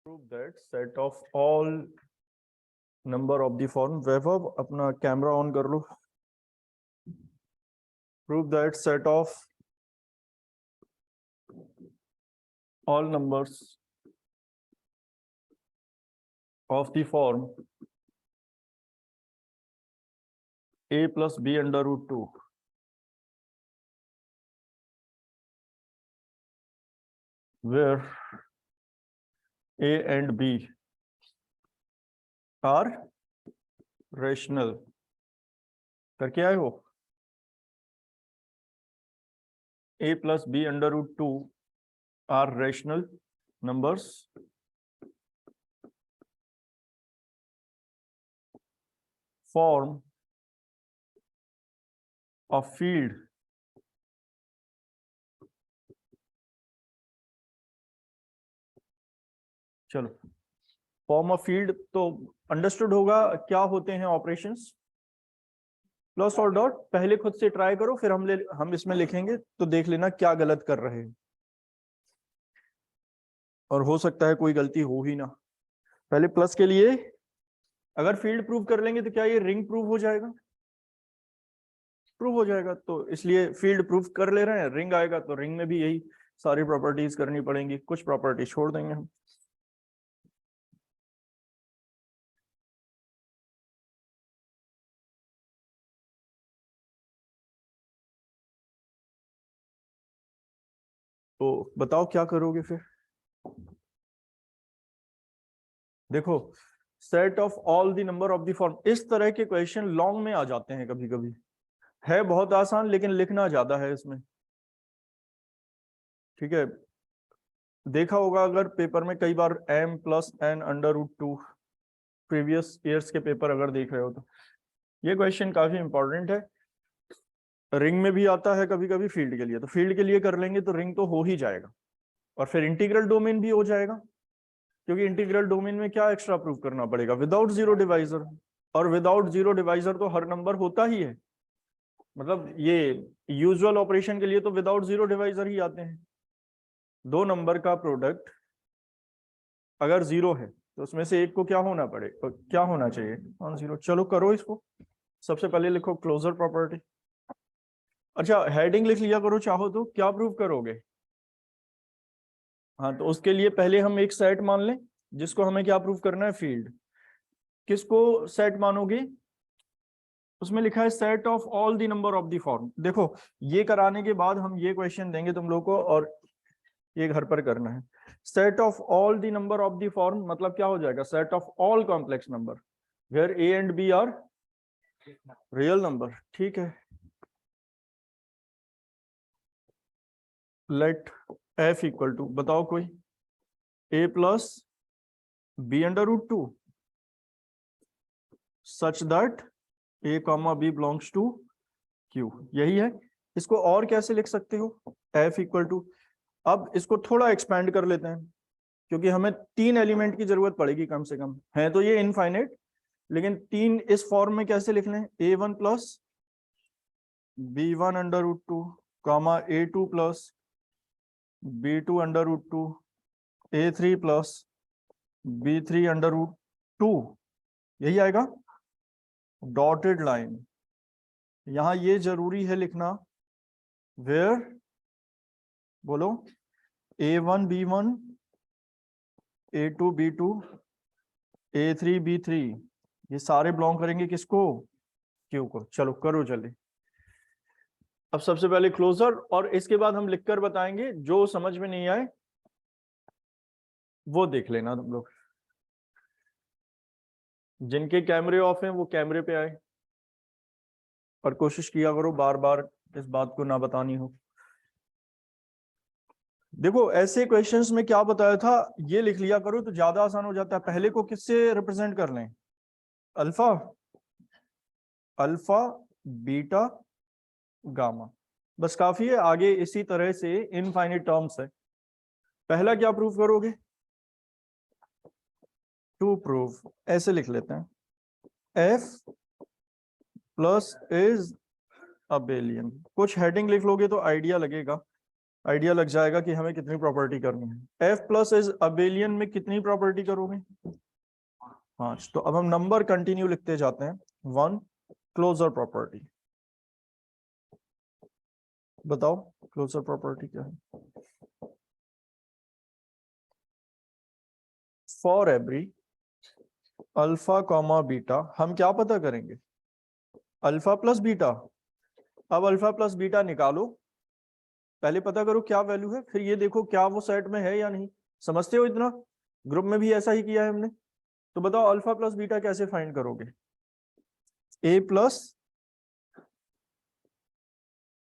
Prove that set of all number of the form. वैभव अपना camera on कर लो. Prove that set of all numbers of the form a plus b under root 2 where a and b are rational. करके आए हो? a plus b under root 2 are rational numbers form a field चलो form of field तो understood होगा. क्या होते हैं operations? Plus और डॉट. पहले खुद से ट्राई करो, फिर हम इसमें लिखेंगे तो देख लेना क्या गलत कर रहे हैं, और हो सकता है कोई गलती हो ही ना. पहले प्लस के लिए अगर फील्ड प्रूव कर लेंगे तो क्या ये रिंग प्रूव हो जाएगा? प्रूव हो जाएगा. तो इसलिए फील्ड प्रूव कर ले रहे हैं. रिंग आएगा तो रिंग में भी यही सारी प्रॉपर्टीज करनी पड़ेंगी. कुछ प्रॉपर्टी छोड़ देंगे हम. तो बताओ क्या करोगे फिर? देखो, set of all the number of the form. इस तरह के क्वेश्चन लॉन्ग में आ जाते हैं कभी कभी. है बहुत आसान लेकिन लिखना ज्यादा है इसमें. ठीक है, देखा होगा अगर पेपर में कई बार m plus N under root 2 previous years के पेपर अगर देख रहे हो तो ये क्वेश्चन काफी इंपॉर्टेंट है. रिंग में भी आता है कभी कभी फील्ड के लिए. तो फील्ड के लिए कर लेंगे तो रिंग तो हो ही जाएगा, और फिर इंटीग्रल डोमेन भी हो जाएगा, क्योंकि इंटीग्रल डोमेन में क्या एक्स्ट्रा प्रूव करना पड़ेगा? Without zero divisor. और विदाउट जीरो डिवाइजर तो हर नंबर होता ही है. मतलब ये यूजुअल ऑपरेशन के लिए तो विदाउट जीरो डिवाइजर ही आते हैं. दो नंबर का प्रोडक्ट अगर जीरो है तो उसमें से एक को क्या होना पड़ेगा, क्या होना चाहिए? Non zero. चलो करो इसको. सबसे पहले लिखो क्लोजर प्रॉपर्टी. अच्छा, हेडिंग लिख लिया करो चाहो तो. क्या प्रूव करोगे? हाँ, तो उसके लिए पहले हम एक सेट मान लें जिसको हमें क्या प्रूव करना है? फील्ड. किसको सेट मानोगे? उसमें लिखा है set of all the number of the form. देखो, ये कराने के बाद हम ये क्वेश्चन देंगे तुम लोग को, और ये घर पर करना है. Set of all the number of the form मतलब क्या हो जाएगा? Set of all complex number where A and B are real number. ठीक है. लेट एफ इक्वल टू, बताओ कोई, A plus B under root 2 such that A comma B belongs to Q. यही है. इसको और कैसे लिख सकते हो? एफ इक्वल टू, अब इसको थोड़ा एक्सपैंड कर लेते हैं, क्योंकि हमें 3 एलिमेंट की जरूरत पड़ेगी कम से कम. है तो ये इनफाइनाइट, लेकिन 3 इस फॉर्म में कैसे लिख लें? a1 plus b1 under root 2 comma a2 plus b2 under root 2 a3 plus b3 under root 2. यही आएगा. Dotted line. यहां ये जरूरी है लिखना, वेयर, बोलो, a1 b1 a2 b2 a3 b3 ये सारे बिलोंग करेंगे किसको? क्यू को. चलो करो जल्दी. अब सबसे पहले क्लोजर, और इसके बाद हम लिखकर बताएंगे. जो समझ में नहीं आए वो देख लेना तुम लोग. जिनके कैमरे ऑफ हैं वो कैमरे पे आए, और कोशिश किया करो बार बार इस बात को ना बतानी हो. देखो, ऐसे क्वेश्चंस में क्या बताया था ये लिख लिया करो तो ज्यादा आसान हो जाता है. पहले को किससे रिप्रेजेंट कर लें? Alpha, alpha, beta, gamma. बस काफी है. आगे इसी तरह से इनफाइनाइट टर्म्स है. पहला क्या प्रूव करोगे? To prove. ऐसे लिख लेते हैं, एफ प्लस इज अबेलियन. कुछ हेडिंग लिख लोगे तो आइडिया लगेगा. आइडिया लग जाएगा कि हमें कितनी प्रॉपर्टी करनी है। F प्लस इज अबेलियन में कितनी प्रॉपर्टी करोगे? 5। तो अब हम नंबर कंटिन्यू लिखते जाते हैं। 1 क्लोजर प्रॉपर्टी। बताओ क्लोजर प्रॉपर्टी क्या है? For every alpha comma beta हम क्या पता करेंगे? Alpha plus beta. अब अल्फा प्लस बीटा निकालो, पहले पता करो क्या वैल्यू है, फिर ये देखो क्या वो सेट में है या नहीं। समझते हो इतना? ग्रुप में भी ऐसा ही किया है हमने। तो बताओ अल्फा प्लस बीटा कैसे फाइंड करोगे? ए प्लस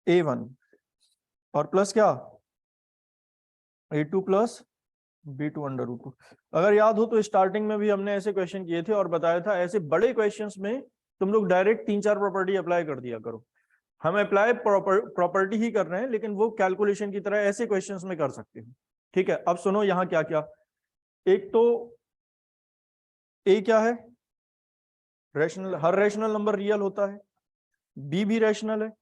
A1 और प्लस क्या? A2 plus B2 under root 2। अगर याद हो तो स्टार्टिंग में भी हमने ऐसे क्वेश्चन किए थे और बताया था ऐसे बड़े क्वेश्चंस में तुम लोग डायरेक्ट 3-4 प्रॉपर्टी अप्लाई कर दिया करो। हम अप्लाई प्रॉपर्टी ही कर रहे हैं, लेकिन वो कैलकुलेशन की तरह ऐसे क्वेश्चंस में कर सकते हो। ठीक है, अब सुनो यहाँ क्या क्या। एक तो ए क्या है? रैशनल, हर रैशनल नंबर रियल होता है। बी भी रैशनल है।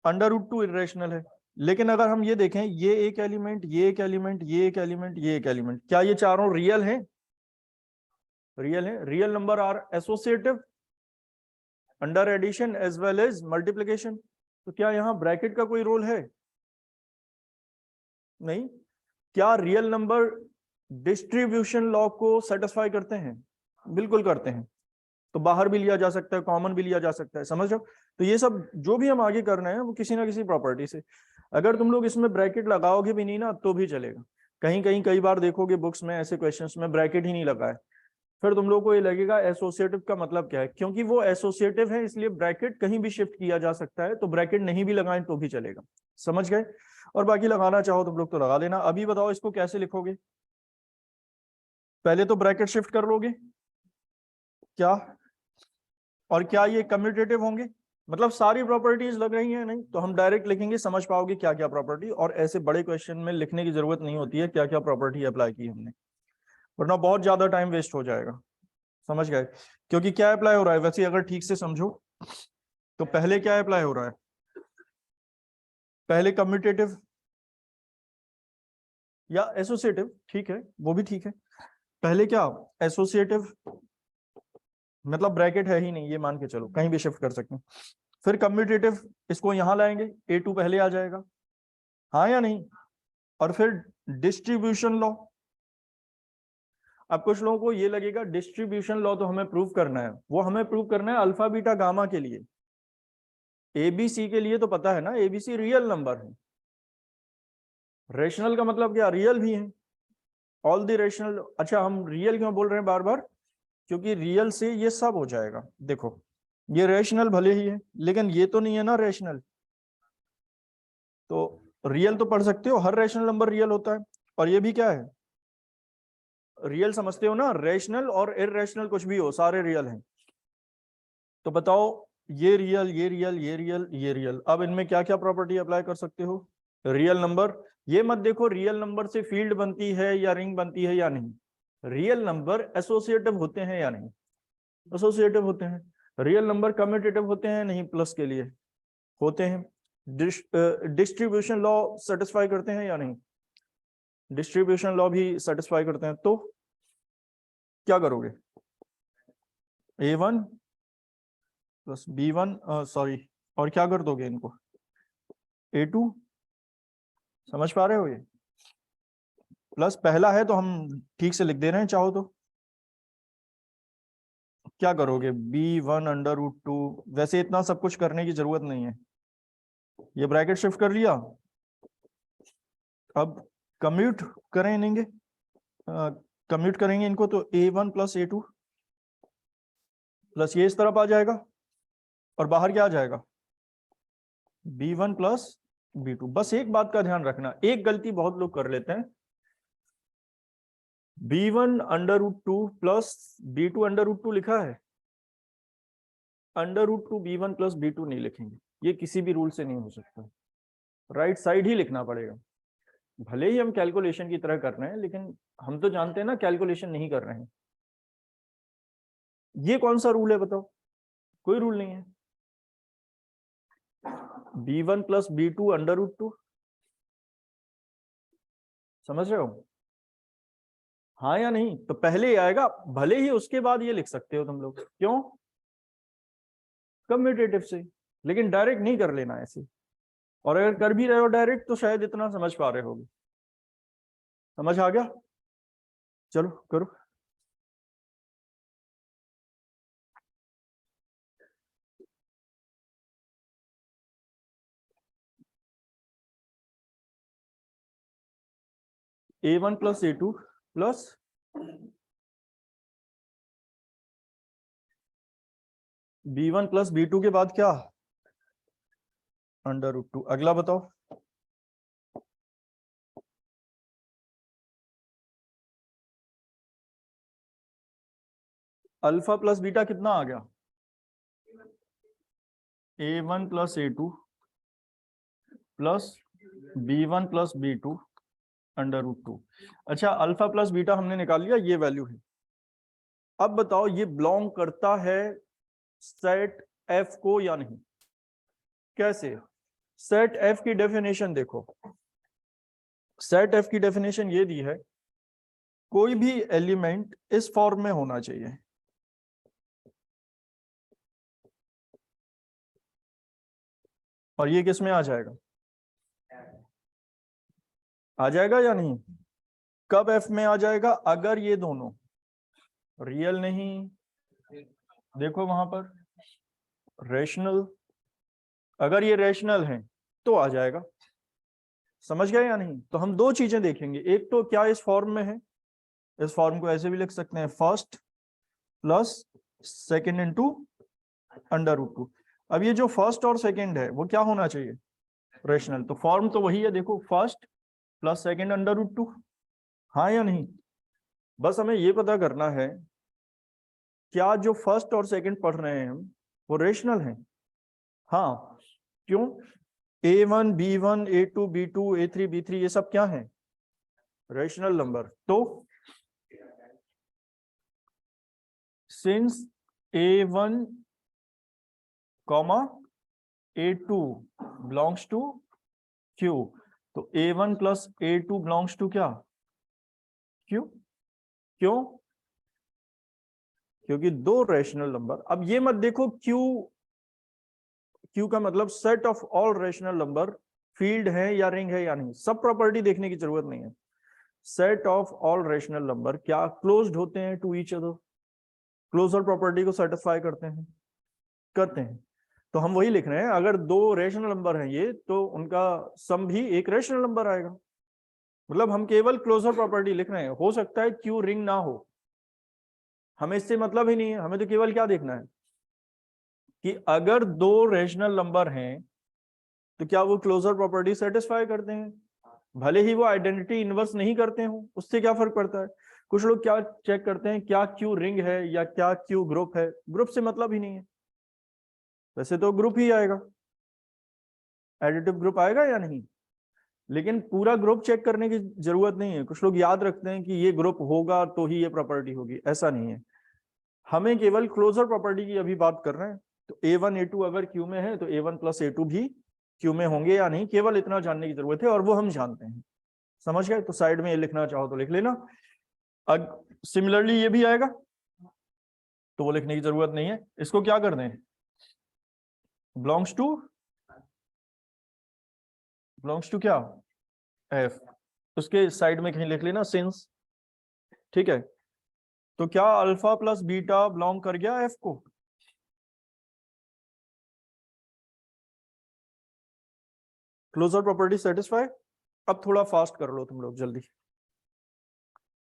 अंडर रूट 2 इरेशनल है। लेकिन अगर हम ये देखें, ये एक एलिमेंट, ये एक एलिमेंट, ये एक एलिमेंट, ये एक एलिमेंट, क्या ये चारों रियल हैं? रियल है। Real number are associative under addition as well as multiplication. तो क्या यहाँ ब्रैकेट का कोई रोल है? नहीं। क्या रियल नंबर डिस्ट्रीब्यूशन लॉ को सेटिस्फाई करते हैं? बिल्कुल करते हैं। तो बाहर भी लिया जा सकता है, कॉमन भी लिया जा सकता है, समझ रहे हो? तो ये सब जो भी हम आगे करना है वो किसी ना किसी प्रॉपर्टी से। अगर तुम लोग इसमें ब्रैकेट लगाओगे भी नहीं ना तो भी चलेगा। कहीं कहीं कई बार देखोगे बुक्स में ऐसे क्वेश्चंस में ब्रैकेट ही नहीं लगा है, फिर तुम लोग को ये लगेगा एसोसिएटिव का मतलब क्या है। क्योंकि वो एसोसिएटिव है इसलिए ब्रैकेट कहीं भी शिफ्ट किया जा सकता है, तो ब्रैकेट नहीं भी लगाएं तो भी चलेगा। समझ गए? और बाकी लगाना चाहो तुम लोग तो लगा लेना। अभी बताओ इसको कैसे लिखोगे? पहले तो ब्रैकेट शिफ्ट कर लोगे क्या? और क्या ये कम्यूटेटिव होंगे? मतलब सारी प्रॉपर्टीज लग रही हैं? नहीं। तो हम डायरेक्ट लिखेंगे, समझ पाओगे क्या क्या प्रॉपर्टी। और ऐसे बड़े क्वेश्चन में लिखने की जरूरत नहीं होती है क्या क्या प्रॉपर्टी अप्लाई की हमने, वरना बहुत ज्यादा टाइम वेस्ट हो जाएगा। समझ गए? क्योंकि क्या अप्लाई हो रहा है वैसे अगर ठीक से समझो तो पहले क्या अप्लाई हो रहा है? पहले कम्यूटेटिव या एसोसिएटिव, ठीक है वो भी ठीक है। पहले क्या? एसोसिएटिव, मतलब ब्रैकेट है ही नहीं ये मान के चलो, कहीं भी शिफ्ट कर सकते हैं। फिर कम्यूटेटिव, इसको यहां लाएंगे, A2 पहले आ जाएगा, हाँ या नहीं? और फिर डिस्ट्रीब्यूशन लॉ। अब कुछ लोगों को ये लगेगा डिस्ट्रीब्यूशन लॉ तो हमें प्रूव करना है, वो हमें प्रूव करना है अल्फा बीटा गामा के लिए। एबीसी के लिए तो पता है ना, एबीसी रियल नंबर है। रेशनल का मतलब क्या? रियल भी है। All the rational. अच्छा हम रियल क्यों बोल रहे हैं बार बार? क्योंकि रियल से ये सब हो जाएगा। देखो ये रेशनल भले ही है लेकिन ये तो नहीं है ना रेशनल। तो रियल तो पढ़ सकते हो, हर रेशनल नंबर रियल होता है। और ये भी क्या है? रियल समझते हो ना? रेशनल और इररेशनल कुछ भी हो सारे रियल हैं। तो बताओ ये रियल, ये रियल, ये रियल, ये रियल, अब इनमें क्या क्या प्रॉपर्टी अप्लाई कर सकते हो? Real number. ये मत देखो रियल नंबर से फील्ड बनती है या रिंग बनती है या नहीं। रियल नंबर एसोसिएटिव होते हैं या नहीं? एसोसिएटिव होते हैं। रियल नंबर कम्यूटेटिव होते हैं नहीं? प्लस के लिए होते हैं। डिस्ट्रीब्यूशन लॉ सेटिस्फाई करते हैं या नहीं? डिस्ट्रीब्यूशन लॉ भी सेटिस्फाई करते हैं। तो क्या करोगे? A1 प्लस B1, सॉरी, और क्या कर दोगे इनको? A2। समझ पा रहे हो? ये प्लस पहला है तो हम ठीक से लिख दे रहे हैं, चाहो तो क्या करोगे? B1 under root 2। वैसे इतना सब कुछ करने की जरूरत नहीं है, ये ब्रैकेट शिफ्ट कर लिया। अब कम्यूट करें इनके, कम्यूट करेंगे इनको तो A1 प्लस A2 प्लस ये इस तरफ आ जाएगा और बाहर क्या आ जाएगा? B1 plus B2। बस एक बात का ध्यान रखना, एक गलती बहुत लोग कर लेते हैं, B1 under root 2 plus B2 under root 2 लिखा है, under root 2 B1 plus B2 नहीं लिखेंगे। ये किसी भी रूल से नहीं हो सकता, राइट साइड ही लिखना पड़ेगा। भले ही हम कैलकुलेशन की तरह कर रहे हैं लेकिन हम तो जानते हैं ना कैलकुलेशन नहीं कर रहे हैं। ये कौन सा रूल है बताओ? कोई रूल नहीं है। B1 plus B2 under root 2 समझ रहे हो? हाँ या नहीं? तो पहले ही आएगा, भले ही उसके बाद ये लिख सकते हो तुम लोग। क्यों? कम्यूटेटिव से, लेकिन डायरेक्ट नहीं कर लेना ऐसे। और अगर कर भी रहे हो डायरेक्ट तो शायद इतना समझ पा रहे होगे। समझ आ गया? चलो करो। A1 plus A2 plus B1 plus B2 के बाद क्या? √2। अगला बताओ। अल्फा प्लस बीटा कितना आ गया? A1 plus A2 plus B1 plus B2 √2। अच्छा, अल्फा प्लस बीटा हमने निकाल लिया, ये वैल्यू है। अब बताओ ये बिलोंग करता है सेट F को या नहीं? कैसे? सेट F की डेफिनेशन देखो। सेट F की डेफिनेशन ये दी है, कोई भी एलिमेंट इस फॉर्म में होना चाहिए। और ये किस में आ जाएगा? आ जाएगा या नहीं? कब F में आ जाएगा? अगर ये दोनों रियल नहीं, देखो वहां पर रेशनल, अगर ये रेशनल हैं तो आ जाएगा। समझ गए या नहीं? तो हम दो चीजें देखेंगे, एक तो क्या इस फॉर्म में है, इस फॉर्म को ऐसे भी लिख सकते हैं, फर्स्ट प्लस सेकेंड इंटू √2। अब ये जो फर्स्ट और सेकेंड है वो क्या होना चाहिए? रेशनल। तो फॉर्म तो वही है, देखो फर्स्ट प्लस सेकेंड √2। हाँ या नहीं? बस हमें ये पता करना है क्या जो फर्स्ट और सेकेंड पढ़ रहे हैं हम वो रेशनल हैं? हाँ। क्यों? A1 B1 A2 B2 A3 B3 ये सब क्या है? Rational number. तो since A1 A2 belongs to Q, तो A1 plus A2 belongs to क्या? Q। क्यों? क्योंकि दो रेशनल नंबर। अब ये मत देखो Q का मतलब set of all rational number field है या रिंग है या नहीं, सब प्रॉपर्टी देखने की जरूरत नहीं है। Set of all rational number क्या क्लोज्ड होते हैं to each other? Closure property को सेटिस्फाई करते हैं, करते हैं। तो हम वही लिख रहे हैं, अगर दो रेशनल नंबर हैं ये, तो उनका सम भी एक रेशनल नंबर आएगा। मतलब हम केवल क्लोजर प्रॉपर्टी लिख रहे हैं, हो सकता है क्यू रिंग ना हो, हमें इससे मतलब ही नहीं है। हमें तो केवल क्या देखना है कि अगर दो रेशनल नंबर हैं तो क्या वो क्लोजर प्रॉपर्टी सेटिस्फाई करते हैं। भले ही वो आइडेंटिटी इनवर्स नहीं करते हो, उससे क्या फर्क पड़ता है। कुछ लोग क्या चेक करते हैं, क्या क्यू रिंग है या क्या क्यू ग्रुप है, ग्रुप से मतलब ही नहीं है। वैसे तो ग्रुप ही आएगा, एडिटिव ग्रुप आएगा या नहीं, लेकिन पूरा ग्रुप चेक करने की जरूरत नहीं है। कुछ लोग याद रखते हैं कि ये ग्रुप होगा तो ही ये प्रॉपर्टी होगी, ऐसा नहीं है। हमें केवल क्लोजर प्रॉपर्टी की अभी बात कर रहे हैं। तो A1 A2 अगर क्यू में है तो A1 प्लस A2 भी क्यू में होंगे या नहीं, केवल इतना जानने की जरूरत है, और वो हम जानते हैं। समझ गए? तो साइड में ये लिखना चाहो तो लिख लेना। सिमिलरली ये भी आएगा तो वो लिखने की जरूरत नहीं है। इसको क्या कर दें, बिलोंग्स टू क्या? F। उसके साइड में कहीं लिख लेना सिंस। ठीक है, तो क्या अल्फा प्लस बीटा बिलोंग कर गया F को? Closure property satisfy. अब थोड़ा फास्ट कर लो तुम लोग, जल्दी।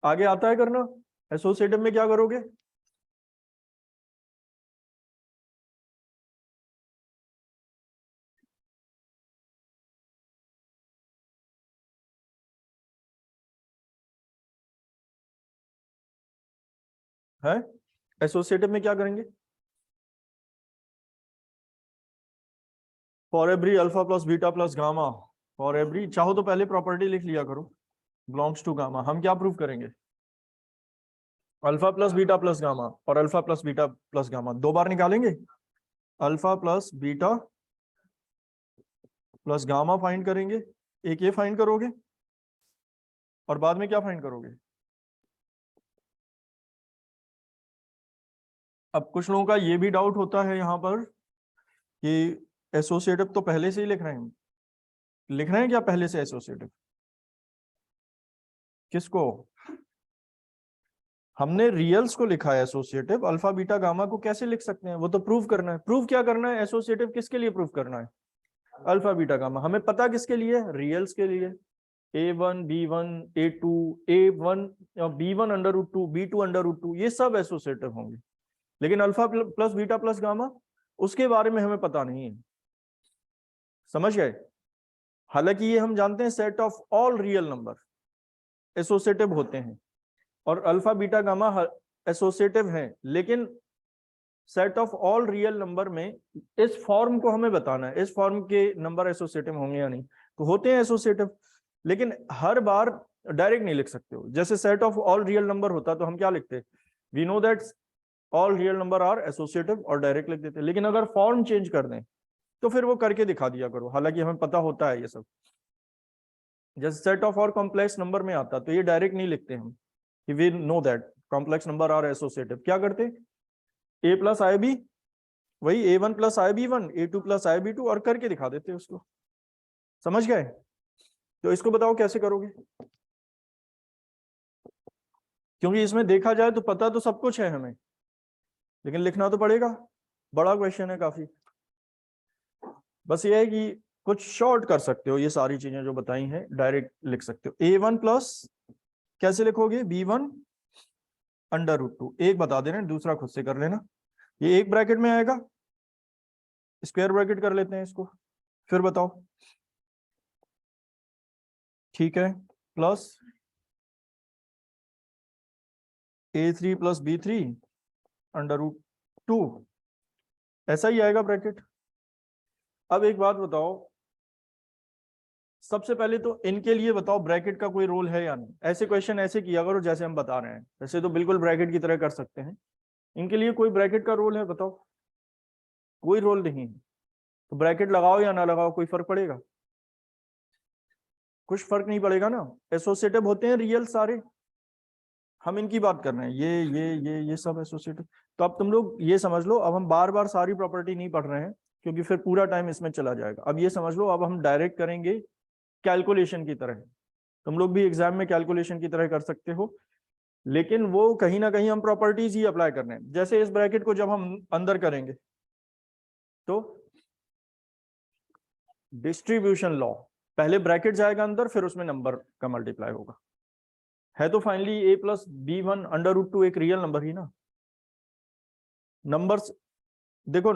आगे आता है करना। एसोसिएटिव में क्या करोगे? है, एसोसिएटिव में क्या करेंगे? For every alpha plus beta plus gamma, for every, चाहो तो पहले प्रॉपर्टी लिख लिया करो, बिलोंग्स टू गामा। हम क्या प्रूव करेंगे? Alpha plus beta plus gamma और alpha plus beta plus gamma दो बार निकालेंगे। Alpha plus beta plus gamma find करेंगे, एक ये फाइंड करोगे। और बाद में क्या फाइंड करोगे? अब कुछ लोगों का ये भी डाउट होता है यहाँ पर कि एसोसिएटिव तो पहले से ही लिख रहे हैं क्या पहले से एसोसिएटिव? किसको? हमने रियल्स को लिखा है एसोसिएटिव, अल्फा बीटा गामा को कैसे लिख सकते हैं? वो तो प्रूव करना है। प्रूव क्या करना है? एसोसिएटिव किसके लिए प्रूव करना है? Alpha beta gamma. हमें पता किसके लिए? रियल्स के लिए। A1 B1 A2 A1 B1 √2 B2 √2 ये सब एसोसिएटिव होंगे, लेकिन alpha plus beta plus gamma उसके बारे में हमें पता नहीं है। समझ गए? हालांकि ये हम जानते हैं set of all real number associative होते हैं और अल्फा बीटा गामा एसोसिएटिव हैं, लेकिन set of all real number में इस फॉर्म को हमें बताना है, इस फॉर्म के नंबर एसोसिएटिव होंगे या नहीं। तो होते हैं एसोसिएटिव, लेकिन हर बार डायरेक्ट नहीं लिख सकते हो। जैसे set of all real number होता तो हम क्या लिखते? We know that all real number are associative और डायरेक्ट लिख देते। लेकिन अगर फॉर्म चेंज कर दें तो फिर वो करके दिखा दिया करो, हालांकि हमें पता होता है ये सब। जैसे सेट ऑफ और कॉम्प्लेक्स नंबर में आता तो ये डायरेक्ट नहीं लिखते हम कि we know that complex number are associative. क्या करते? ए प्लस आई बी, वही A1 प्लस आई B1 A2 प्लस आई B2 और करके दिखा देते उसको। समझ गए? तो इसको बताओ कैसे करोगे, क्योंकि इसमें देखा जाए तो पता तो सब कुछ है हमें, लेकिन लिखना तो पड़ेगा। बड़ा क्वेश्चन है काफी। बस ये है कि कुछ शॉर्ट कर सकते हो, ये सारी चीजें जो बताई हैं डायरेक्ट लिख सकते हो। A1 प्लस कैसे लिखोगे? B1 √2। एक बता दे रहे हैं, दूसरा खुद से कर लेना। ये एक ब्रैकेट में आएगा, स्क्वायर ब्रैकेट कर लेते हैं इसको, फिर बताओ। ठीक है, प्लस A3 प्लस B3 √2, ऐसा ही आएगा ब्रैकेट। अब एक बात बताओ, सबसे पहले तो इनके लिए बताओ ब्रैकेट का कोई रोल है या नहीं। ऐसे क्वेश्चन ऐसे किया करो जैसे हम बता रहे हैं, वैसे तो बिल्कुल ब्रैकेट की तरह कर सकते हैं। इनके लिए कोई ब्रैकेट का रोल है? बताओ। कोई रोल नहीं है, तो ब्रैकेट लगाओ या ना लगाओ कोई फर्क पड़ेगा? कुछ फर्क नहीं पड़ेगा ना। एसोसिएटिव होते हैं रियल सारे, हम इनकी बात कर रहे हैं, ये सब एसोसिएटिव। तो अब तुम लोग ये समझ लो, अब हम बार बार सारी प्रॉपर्टी नहीं पढ़ रहे हैं क्योंकि फिर पूरा टाइम इसमें चला जाएगा। अब ये समझ लो, अब हम डायरेक्ट करेंगे कैलकुलेशन की तरह। तुम लोग भी एग्जाम में कैलकुलेशन की तरह कर सकते हो, लेकिन वो कहीं ना कहीं हम प्रॉपर्टीज ही अप्लाई कर रहे हैं। जैसे इस ब्रैकेट को जब हम अंदर करेंगे तो डिस्ट्रीब्यूशन लॉ, पहले ब्रैकेट जाएगा अंदर, फिर उसमें नंबर का मल्टीप्लाई होगा। है तो फाइनली A प्लस B1 √2 एक रियल नंबर ही ना। नंबर्स देखो,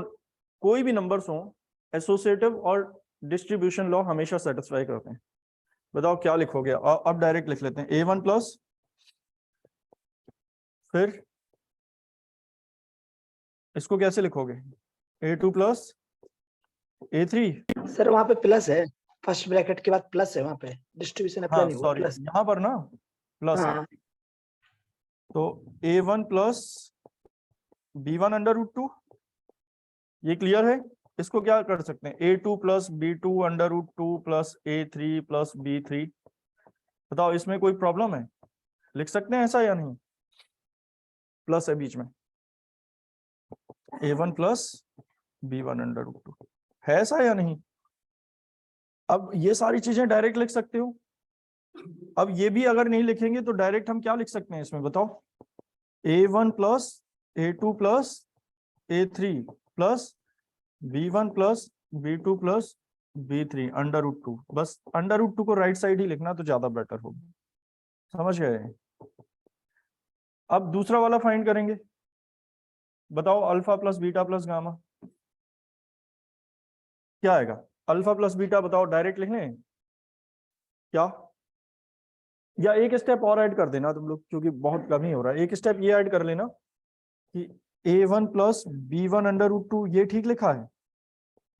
कोई भी नंबर्स हो, एसोसिएटिव और डिस्ट्रीब्यूशन लॉ हमेशा सेटिस्फाई करते हैं। बताओ क्या लिखोगे? अब डायरेक्ट लिख लेते हैं। A1 प्लस, फिर इसको कैसे लिखोगे? A2 plus A3। सर वहां पे प्लस है, फर्स्ट ब्रैकेट के बाद प्लस है, वहां पे डिस्ट्रीब्यूशन अप्लाई हाँ नहीं हुआ, सॉरी, प्लस। यहाँ पर ना प्लस है। हाँ तो A1 प्लस B1 √2, ये क्लियर है। इसको क्या कर सकते हैं? A2 plus B2 √2 plus A3 plus B3। बताओ इसमें कोई प्रॉब्लम है? लिख सकते हैं ऐसा या नहीं? प्लस है बीच में, A1 प्लस B1 √2 है ऐसा या नहीं? अब ये सारी चीजें डायरेक्ट लिख सकते हो। अब ये भी अगर नहीं लिखेंगे तो डायरेक्ट हम क्या लिख सकते हैं इसमें? बताओ। A1 plus A2 plus A3 plus B1 plus B2 plus B3 √2। बस √2 को राइट साइड ही लिखना तो ज्यादा बेटर होगा। समझ गए? अब दूसरा वाला फाइंड करेंगे। बताओ alpha plus beta plus gamma क्या आएगा? अल्फा प्लस बीटा बताओ, डायरेक्ट लिख लें क्या, या एक स्टेप और ऐड कर देना तुम लोग, क्योंकि बहुत कम ही हो रहा है। एक स्टेप ये ऐड कर लेना कि A1 प्लस B1 √2 ये ठीक लिखा है।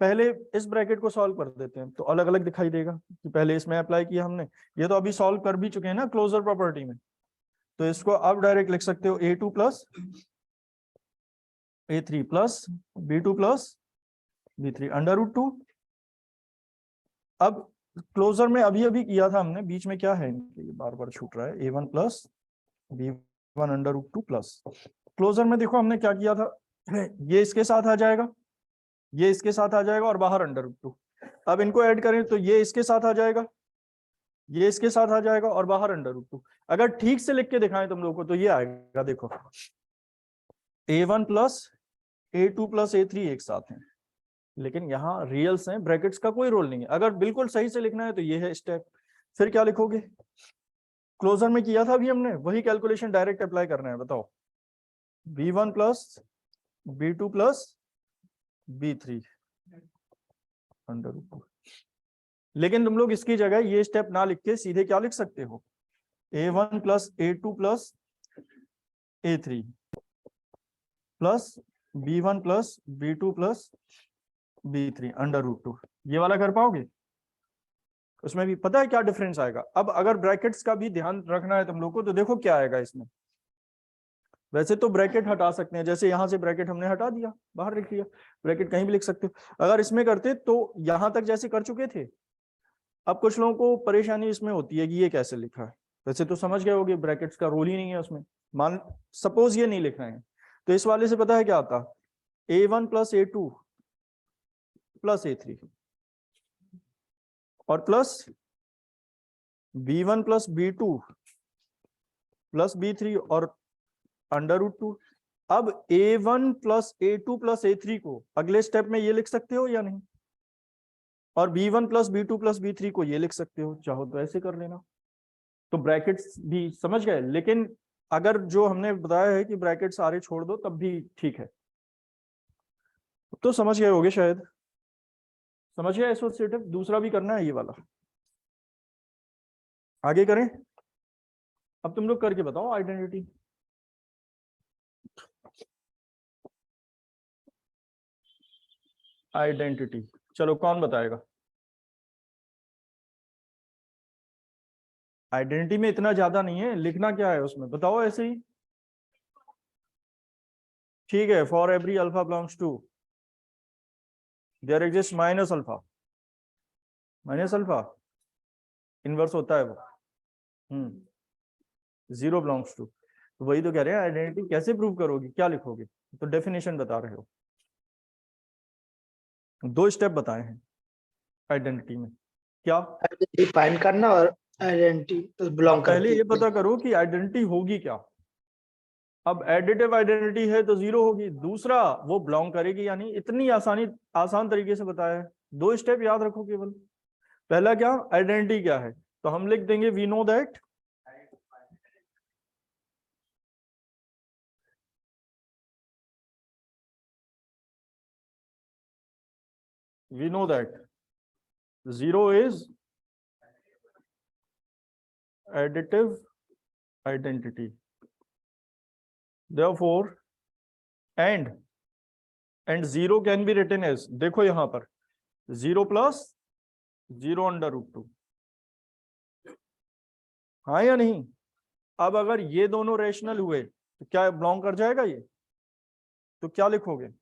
पहले इस ब्रैकेट को सॉल्व कर देते हैं तो अलग अलग दिखाई देगा कि पहले इसमें अप्लाई किया हमने, ये तो अभी सॉल्व कर भी चुके हैं ना क्लोजर प्रॉपर्टी में। तो इसको अब डायरेक्ट लिख सकते हो A2 plus A3 plus B2 plus B3 √2। अब क्लोजर में अभी अभी किया था हमने, बीच में क्या है इनके, ये बार बार छूट रहा है, a1 plus b1 under root 2 plus. Closure में देखो हमने क्या किया था, ये इसके साथ आ जाएगा, ये इसके साथ आ जाएगा और बाहर अंडर रूट 2। अब इनको ऐड करें तो ये इसके साथ आ जाएगा, ये इसके साथ आ जाएगा और बाहर अंडर रूट 2। अगर ठीक से लिख के दिखाएं तुम लोग को तो ये आएगा, देखो a1 plus a2 plus a3 एक साथ हैं, लेकिन यहाँ रियल्स हैं, ब्रैकेट्स का कोई रोल नहीं है। अगर बिल्कुल सही से लिखना है तो ये है स्टेप। फिर क्या लिखोगे, क्लोजर में किया था अभी हमने, वही कैलकुलेशन डायरेक्ट अप्लाई करना है। बताओ b1 plus b2 plus b3 under root 2। लेकिन तुम लोग इसकी जगह ये स्टेप ना लिख के सीधे क्या लिख सकते हो, a1 plus a2 plus a3 plus b1 plus b2 plus b3 under root 2। ये वाला कर पाओगे? उसमें भी पता है क्या डिफरेंस आएगा। अब अगर ब्रैकेट्स का भी ध्यान रखना है तुम लोग को तो देखो क्या आएगा इसमें। वैसे तो ब्रैकेट हटा सकते हैं, जैसे यहां से ब्रैकेट हमने हटा दिया, बाहर लिख दिया, ब्रैकेट कहीं भी लिख सकते हो। अगर इसमें करते तो यहां तक जैसे कर चुके थे, अब कुछ लोगों को परेशानी इसमें होती है कि ये कैसे लिखा है। वैसे तो समझ गए होगे ब्रैकेट्स का रोल ही नहीं है उसमें। मान सपोज ये नहीं लिख रहे हैं तो इस वाले से पता है क्या आता, a1 plus a2 plus a3 और plus b1 plus b2 plus b3 और अंडर रूट 2। अब a1 plus a2 plus a3 को अगले स्टेप में ये लिख सकते हो या नहीं, और b1 plus b2 plus b3 को ये लिख सकते हो, चाहो तो ऐसे कर लेना। तो ब्रैकेट्स भी समझ गए, लेकिन अगर जो हमने बताया है कि ब्रैकेट सारे छोड़ दो तब भी ठीक है। तो समझ गए होगे शायद, समझ गए एसोसिएटिव। दूसरा भी करना है ये वाला, आगे करें। अब तुम लोग करके बताओ आइडेंटिटी। आइडेंटिटी चलो कौन बताएगा। आइडेंटिटी में इतना ज्यादा नहीं है, लिखना क्या है उसमें बताओ ऐसे ही। ठीक है, for every alpha belongs to there exist minus alpha, minus alpha inverse होता है वो, 0 बिलोंग्स टू। तो वही तो कह रहे हैं, आइडेंटिटी कैसे प्रूव करोगे, क्या लिखोगे। तो डेफिनेशन बता रहे हो, 2 स्टेप बताए हैं आइडेंटिटी में। क्या, डिफाइन करना और आइडेंटिटी बिलोंग पहले करती ये है। पता करो कि आइडेंटिटी होगी क्या। अब एडिटिव आइडेंटिटी है तो 0 होगी, दूसरा वो बिलोंग करेगी या नहीं। इतनी आसान तरीके से बताया है। 2 स्टेप याद रखो केवल। पहला क्या, आइडेंटिटी क्या है, तो हम लिख देंगे we know that we know that 0 is additive identity, therefore and 0 can be written as, देखो यहां पर 0 प्लस 0 अंडर रूट 2, हाँ या नहीं। अब अगर ये दोनों रेशनल हुए तो क्या बिलोंग कर जाएगा ये, तो क्या लिखोगे,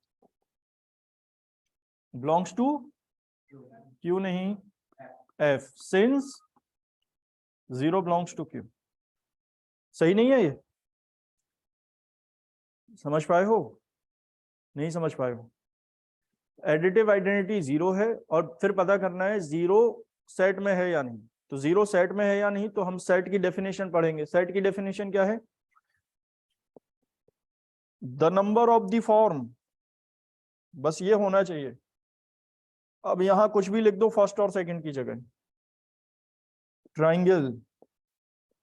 बिलोंग्स टू क्यू नहीं F, since 0 belongs to Q. सही नहीं है ये, समझ पाए हो, नहीं समझ पाए हो। एडिटिव आइडेंटिटी 0 है और फिर पता करना है 0 सेट में है या नहीं। तो 0 सेट में है या नहीं तो हम सेट की डेफिनेशन पढ़ेंगे। सेट की डेफिनेशन क्या है, the number of the form, बस ये होना चाहिए। अब यहां कुछ भी लिख दो फर्स्ट और सेकंड की जगह, ट्राइंगल,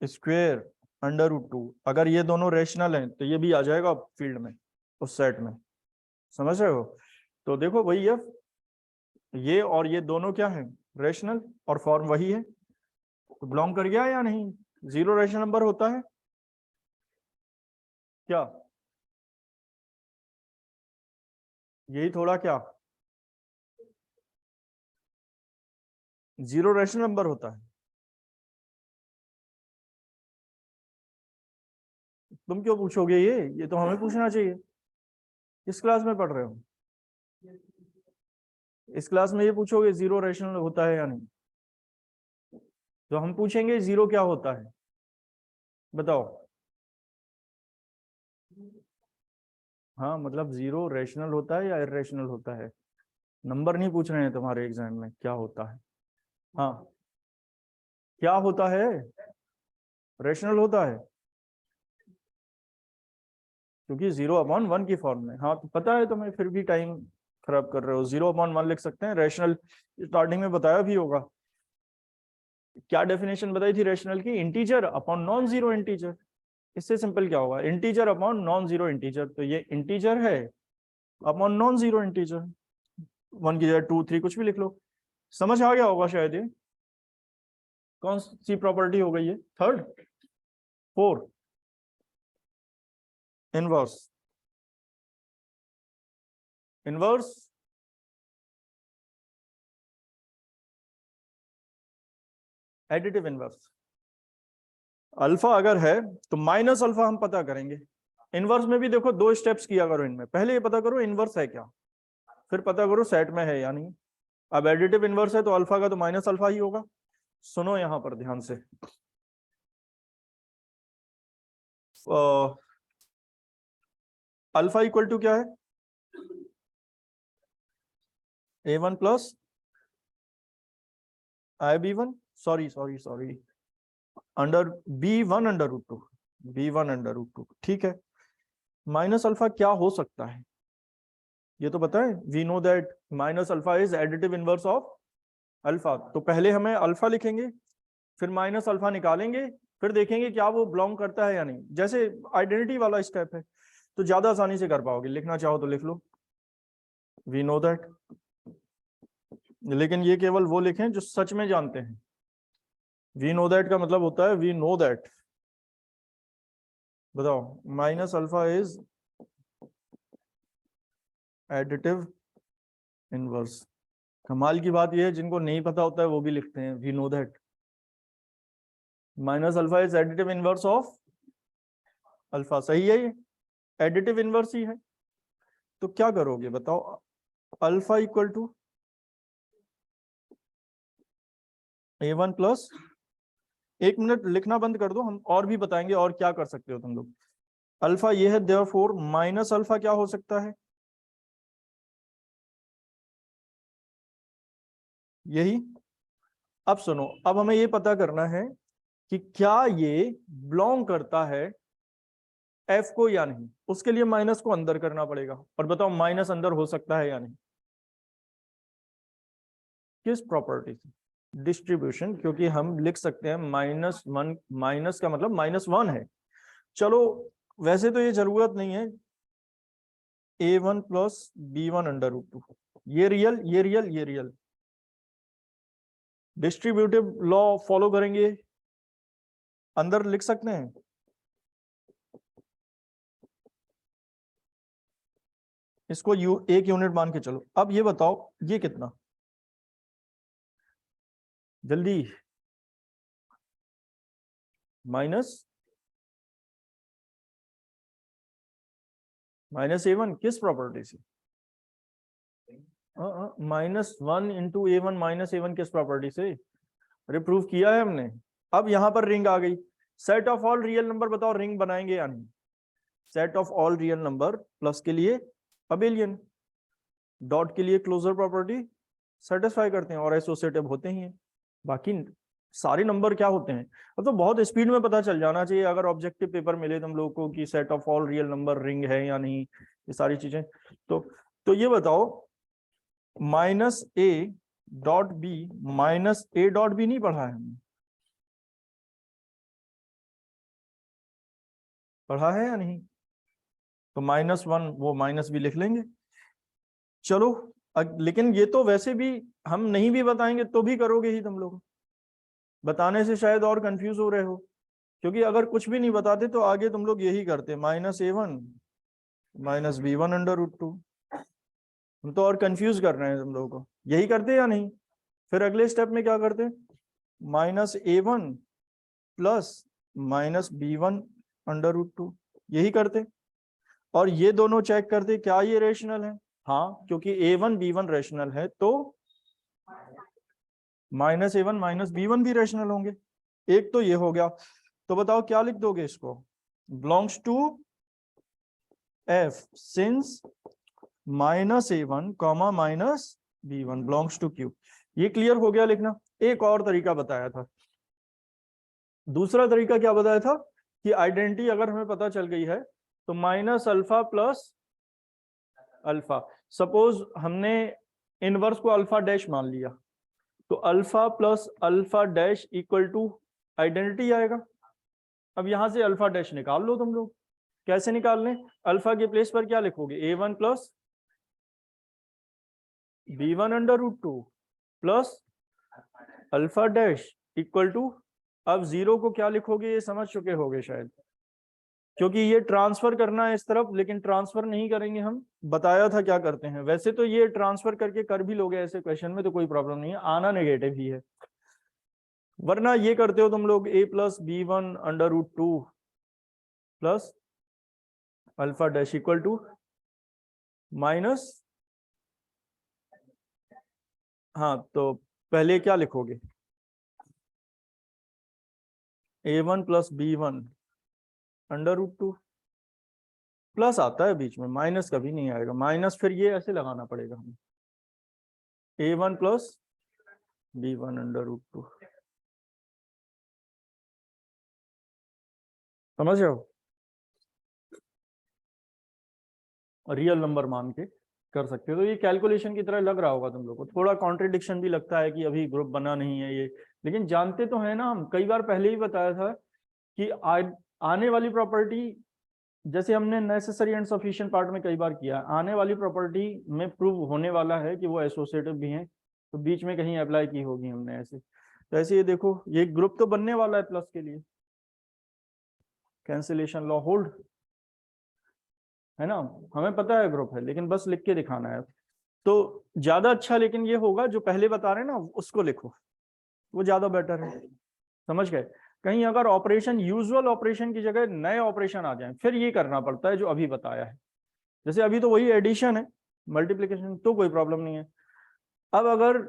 स्क्वायर, अंडर रूट 2, अगर ये दोनों रेशनल हैं तो ये भी आ जाएगा फील्ड में, उस सेट में। समझ रहे हो। तो देखो वही है, ये और ये दोनों क्या है, रेशनल, और फॉर्म वही है, तो बिलोंग कर गया या नहीं। 0 रेशनल नंबर होता है क्या, यही थोड़ा क्या, 0 रेशनल नंबर होता है। तुम क्यों पूछोगे, ये तो हमें पूछना चाहिए। किस क्लास में पढ़ रहे हो, इस क्लास में ये पूछोगे 0 रेशनल होता है या नहीं। तो हम पूछेंगे जीरो क्या होता है, बताओ। हाँ मतलब जीरो रेशनल होता है या इरेशनल होता है, नंबर नहीं पूछ रहे हैं तुम्हारे एग्जाम में, क्या होता है। हाँ क्या होता है, रेशनल होता है, क्योंकि 0/1 की फॉर्म में। हाँ तो पता है तुम्हें, फिर भी टाइम खराब कर रहे हो। 0/1 लिख सकते हैं, रेशनल स्टार्टिंग में बताया भी होगा। क्या डेफिनेशन बताई थी रेशनल की, integer upon non zero integer. इससे सिंपल क्या होगा, integer upon non zero integer, तो ये इंटीजर है अपॉन नॉन जीरो इंटीजर, 1 की जगह 2 3 कुछ भी लिख लो। समझ आ गया होगा शायद ये। कौन सी प्रॉपर्टी हो गई है, third, fourth, inverse, inverse, additive inverse. Alpha अगर है तो माइनस अल्फा हम पता करेंगे। इनवर्स में भी देखो 2 स्टेप्स किया करो, इनमें पहले ये पता करो इनवर्स है क्या, फिर पता करो सेट में है या नहीं। अब एडिटिव इनवर्स है तो अल्फा का तो माइनस अल्फा ही होगा। सुनो यहां पर ध्यान से, अल्फा इक्वल टू क्या है, A1 plus IB1, sorry sorry sorry, under B1 under root two, B1 under root two, ठीक है। माइनस अल्फा क्या हो सकता है ये तो बताएं। We know that minus alpha is additive inverse of alpha, तो पहले हमें अल्फा लिखेंगे, फिर माइनस अल्फा निकालेंगे, फिर देखेंगे क्या वो बिलोंग करता है या नहीं। जैसे आइडेंटिटी वाला स्टेप है, तो ज्यादा आसानी से कर पाओगे, लिखना चाहो तो लिख लो, वी नो दैट। लेकिन ये केवल वो लिखें जो सच में जानते हैं। वी नो दैट का मतलब होता है वी नो दैट, बताओ, minus alpha is additive inverse. कमाल की बात यह है, जिनको नहीं पता होता है वो भी लिखते हैं we know that minus alpha is additive inverse of alpha. सही है, ये एडिटिव इनवर्स ही है। तो क्या करोगे बताओ, alpha equal to A1 plus, 1 minute लिखना बंद कर दो, हम और भी बताएंगे और क्या कर सकते हो तुम लोग। अल्फा ये है, देयरफॉर माइनस अल्फा क्या हो सकता है, यही। अब सुनो, अब हमें ये पता करना है कि क्या ये बिलोंग करता है एफ को या नहीं। उसके लिए माइनस को अंदर करना पड़ेगा, और बताओ माइनस अंदर हो सकता है या नहीं, किस प्रॉपर्टी से, डिस्ट्रीब्यूशन, क्योंकि हम लिख सकते हैं -1, माइनस का मतलब -1 है। चलो वैसे तो ये जरूरत नहीं है, A1 plus B1 under root two, ये रियल ये रियल ये रियल, डिस्ट्रीब्यूटिव लॉ फॉलो करेंगे, अंदर लिख सकते हैं। इसको एक यूनिट मान के चलो। अब ये बताओ ये कितना, जल्दी, -A1 किस प्रॉपर्टी से, -1 इंटू A1 -A1 किस प्रॉपर्टी से, अरे प्रूव किया है हमने। अब यहां पर रिंग आ गई, set of all real number, बताओ रिंग बनाएंगे या नहीं। Set of all real number, plus के लिए अबेलियन, डॉट के लिए क्लोजर प्रॉपर्टी सेटिस्फाई करते हैं और एसोसिएटिव होते ही हैं। बाकी सारे नंबर क्या होते हैं, अब तो बहुत स्पीड में पता चल जाना चाहिए अगर ऑब्जेक्टिव पेपर मिले तुम लोगों को कि set of all real number ring है या नहीं, ये सारी चीजें। तो ये बताओ, -A dot B, -A dot B नहीं पढ़ा है हमने, पढ़ा है या नहीं, तो -1 वो माइनस भी लिख लेंगे। चलो लेकिन ये तो वैसे भी हम नहीं भी बताएंगे तो भी करोगे ही तुम लोग, बताने से शायद और कंफ्यूज हो रहे हो, क्योंकि अगर कुछ भी नहीं बताते तो आगे तुम लोग यही करते, -A1 -B1 under root to. हम तो और कंफ्यूज कर रहे हैं तुम लोगों को, यही करते या नहीं। फिर अगले स्टेप में क्या करते, -A1 plus -B1 under root to, यही करते। और ये दोनों चेक करते क्या ये रेशनल है, हाँ क्योंकि A1 B1 रेशनल है तो माइनस A1 माइनस B1 भी रेशनल होंगे। एक तो ये हो गया, तो बताओ क्या लिख दोगे इसको, belongs to F since minus A1 comma minus B1 belongs to Q। ये क्लियर हो गया लिखना। एक और तरीका बताया था, दूसरा तरीका क्या बताया था कि आइडेंटिटी अगर हमें पता चल गई है तो minus alpha plus alpha, suppose हमने इनवर्स को अल्फा डैश मान लिया, तो alpha plus alpha dash equal to identity आएगा। अब यहां से अल्फा डैश निकाल लो तुम लोग। कैसे निकाल लें, अल्फा के प्लेस पर क्या लिखोगे, A1 plus B1 under root 2 plus alpha dash equal to, अब जीरो को क्या लिखोगे ये समझ चुके होगे शायद, क्योंकि ये ट्रांसफर करना है इस तरफ, लेकिन ट्रांसफर नहीं करेंगे हम, बताया था क्या करते हैं। वैसे तो ये ट्रांसफर करके कर भी लोगे ऐसे क्वेश्चन में तो कोई प्रॉब्लम नहीं है, आना नेगेटिव ही है, वरना ये करते हो तुम लोग A plus B1 under root 2 plus alpha dash equal to minus, हाँ तो पहले क्या लिखोगे, A1 plus B1 under root 2, plus आता है बीच में, माइनस कभी नहीं आएगा, माइनस फिर ये ऐसे लगाना पड़ेगा हमें, A1 plus B1 under root 2, समझ रहे हो, रियल नंबर मान के कर सकते हो। तो ये कैलकुलेशन की तरह लग रहा होगा तुम लोग को, थोड़ा कॉन्ट्रडिक्शन भी लगता है कि अभी ग्रुप बना नहीं है ये, लेकिन जानते तो है ना, हम कई बार पहले ही बताया था कि आने वाली प्रॉपर्टी, जैसे हमने नेसेसरी एंड सफिशिएंट पार्ट में कई बार किया, आने वाली प्रॉपर्टी में प्रूव होने वाला है कि वो एसोसिएटिव भी हैं, तो बीच में कहीं अप्लाई की होगी हमने ऐसे। तो ऐसे ये देखो, ये ग्रुप तो बनने वाला है प्लस के लिए, कैंसिलेशन लॉ होल्ड है ना, हमें पता है ग्रुप है, लेकिन बस लिख के दिखाना है। तो ज्यादा अच्छा लेकिन ये होगा जो पहले बता रहे हैं ना उसको लिखो, वो ज्यादा बेटर है, समझ गए। कहीं अगर ऑपरेशन, यूजुअल ऑपरेशन की जगह नए ऑपरेशन आ जाए फिर ये करना पड़ता है जो अभी बताया है। जैसे अभी तो वही एडिशन है, मल्टीप्लिकेशन तो कोई प्रॉब्लम नहीं है। अब अगर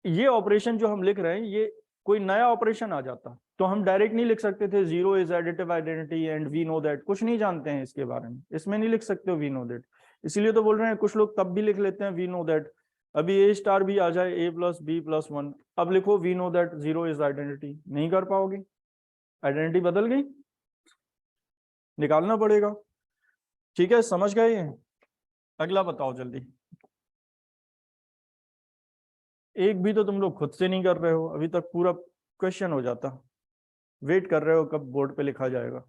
ये ऑपरेशन जो हम लिख रहे हैं ये कोई नया ऑपरेशन आ जाता तो हम डायरेक्ट नहीं लिख सकते थे zero is additive identity and we know that, कुछ नहीं जानते हैं इसके बारे में, इसमें नहीं लिख सकते हो वी नो दैट। इसीलिए तो बोल रहे हैं कुछ लोग तब भी लिख लेते हैं वी नो दैट, अभी ए स्टार भी आ जाए A प्लस B प्लस 1, अब लिखो we know that zero is identity, नहीं कर पाओगे, आइडेंटिटी बदल गई, निकालना पड़ेगा। ठीक है, समझ गए ये। अगला बताओ जल्दी, एक भी तो तुम लोग खुद से नहीं कर रहे हो अभी तक, पूरा क्वेश्चन हो जाता, वेट कर रहे हो कब बोर्ड पे लिखा जाएगा।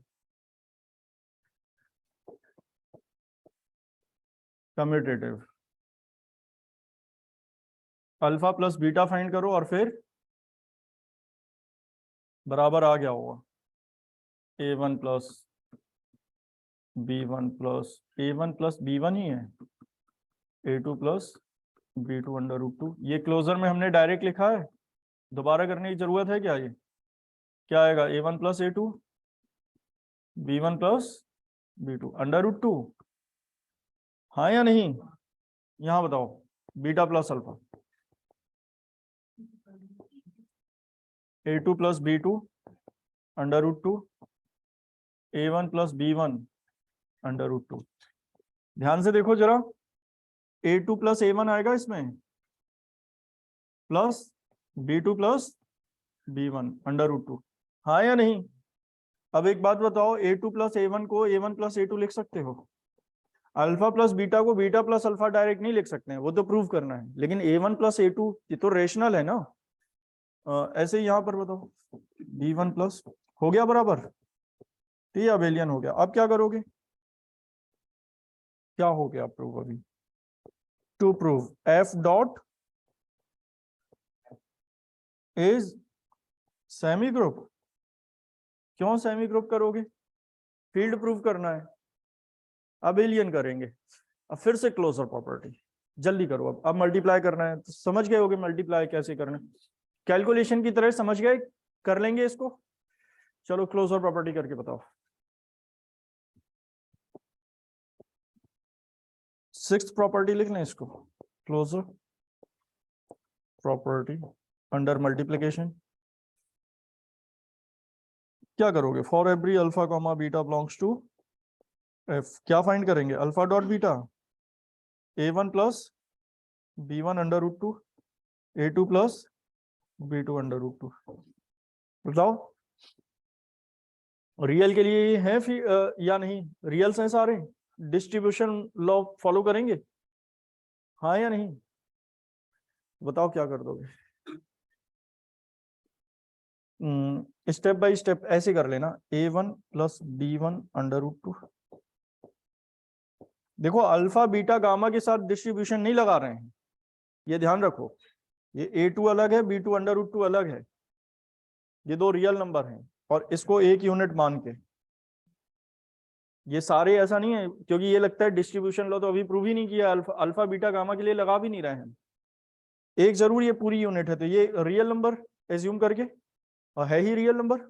Commutative, alpha plus beta find करो और फिर बराबर आ गया होगा A1 plus B1 plus A1 plus B1 ही है, A2 plus B2 under root 2, ये क्लोजर में हमने डायरेक्ट लिखा है, दोबारा करने की जरूरत है क्या, ये क्या आएगा A1 plus A2 B1 plus B2 under root 2, हाँ या नहीं, यहाँ बताओ, beta plus alpha, A2 plus B2 under root 2, A1 plus B1 under root 2, ध्यान से देखो जरा, A2 प्लस A1 आएगा इसमें, plus B2 plus B1 under root 2, हाँ या नहीं। अब एक बात बताओ, A2 प्लस A1 को A1 प्लस A2 लिख सकते हो, अल्फा प्लस बीटा को बीटा प्लस अल्फा डायरेक्ट नहीं लिख सकते हैं, वो तो प्रूव करना है, लेकिन A1 प्लस A2 ये तो रेशनल है ना। ऐसे ही यहाँ पर बताओ, B1 प्लस हो गया बराबर, तो ये अबेलियन हो गया। अब क्या करोगे, क्या हो गया प्रूव अभी, to prove F dot is semi group, क्यों सेमी ग्रुप करोगे, फील्ड प्रूव करना है, अबेलियन करेंगे। अब फिर से क्लोजर प्रॉपर्टी, जल्दी करो, अब मल्टीप्लाई करना है, तो समझ गए होगे मल्टीप्लाई कैसे करना है, कैलकुलेशन की तरह समझ गए, कर लेंगे इसको। चलो क्लोजर प्रॉपर्टी करके बताओ, सिक्स्थ प्रॉपर्टी लिख लें इसको, क्लोजर प्रॉपर्टी अंडर मल्टीप्लीकेशन क्या करोगे, for every alpha comma beta belongs to F, क्या फाइंड करेंगे, alpha dot beta a1 plus b1 under root two a2 plus b2 under root two. बताओ रियल के लिए है या नहीं, रियल्स हैं सारे, डिस्ट्रीब्यूशन लॉ फॉलो करेंगे, हाँ या नहीं, बताओ क्या कर दोगे। स्टेप बाय स्टेप ऐसे कर लेना, a1 plus b1 under root two. देखो अल्फा बीटा गामा के साथ डिस्ट्रीब्यूशन नहीं लगा रहे हैं, ये ध्यान रखो, ये a2 अलग है, b2 अंडर रूट टू अलग है, ये दो रियल नंबर हैं और इसको एक यूनिट मान के, ये सारे ऐसा नहीं है, क्योंकि ये लगता है डिस्ट्रीब्यूशन लॉ तो अभी प्रूव ही नहीं किया, अल्फा बीटा गामा के लिए लगा भी नहीं रहे हैं, एक जरूर ये पूरी यूनिट है, तो ये रियल नंबर एज्यूम करके, और है ही रियल नंबर,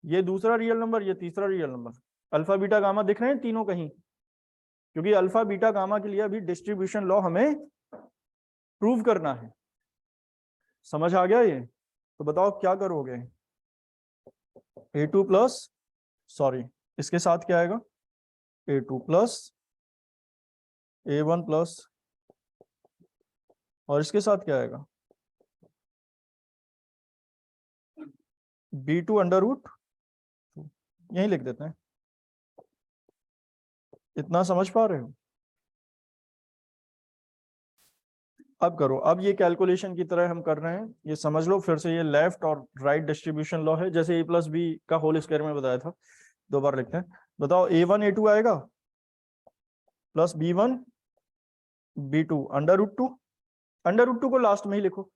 ये दूसरा रियल नंबर, ये तीसरा real number, alpha beta gamma दिख रहे हैं तीनों कहीं, क्योंकि अल्फा बीटा गामा के लिए अभी डिस्ट्रीब्यूशन लॉ हमें प्रूव करना है। समझ आ गया ये, तो बताओ क्या करोगे, a2 प्लस, सॉरी इसके साथ क्या आएगा, a2 प्लस a1 प्लस, और इसके साथ क्या आएगा, b2 अंडर रूट, यही लिख देते हैं, इतना समझ पा रहे हो। अब करो, अब ये कैलकुलेशन की तरह हम कर रहे हैं, ये समझ लो फिर से, ये लेफ्ट और राइट डिस्ट्रीब्यूशन लॉ है, जैसे a प्लस बी का होल स्क्वायर में बताया था, दो बार लिखते हैं। बताओ a1 a2 आएगा plus b1 b2 under root two, under root two को लास्ट में ही लिखो,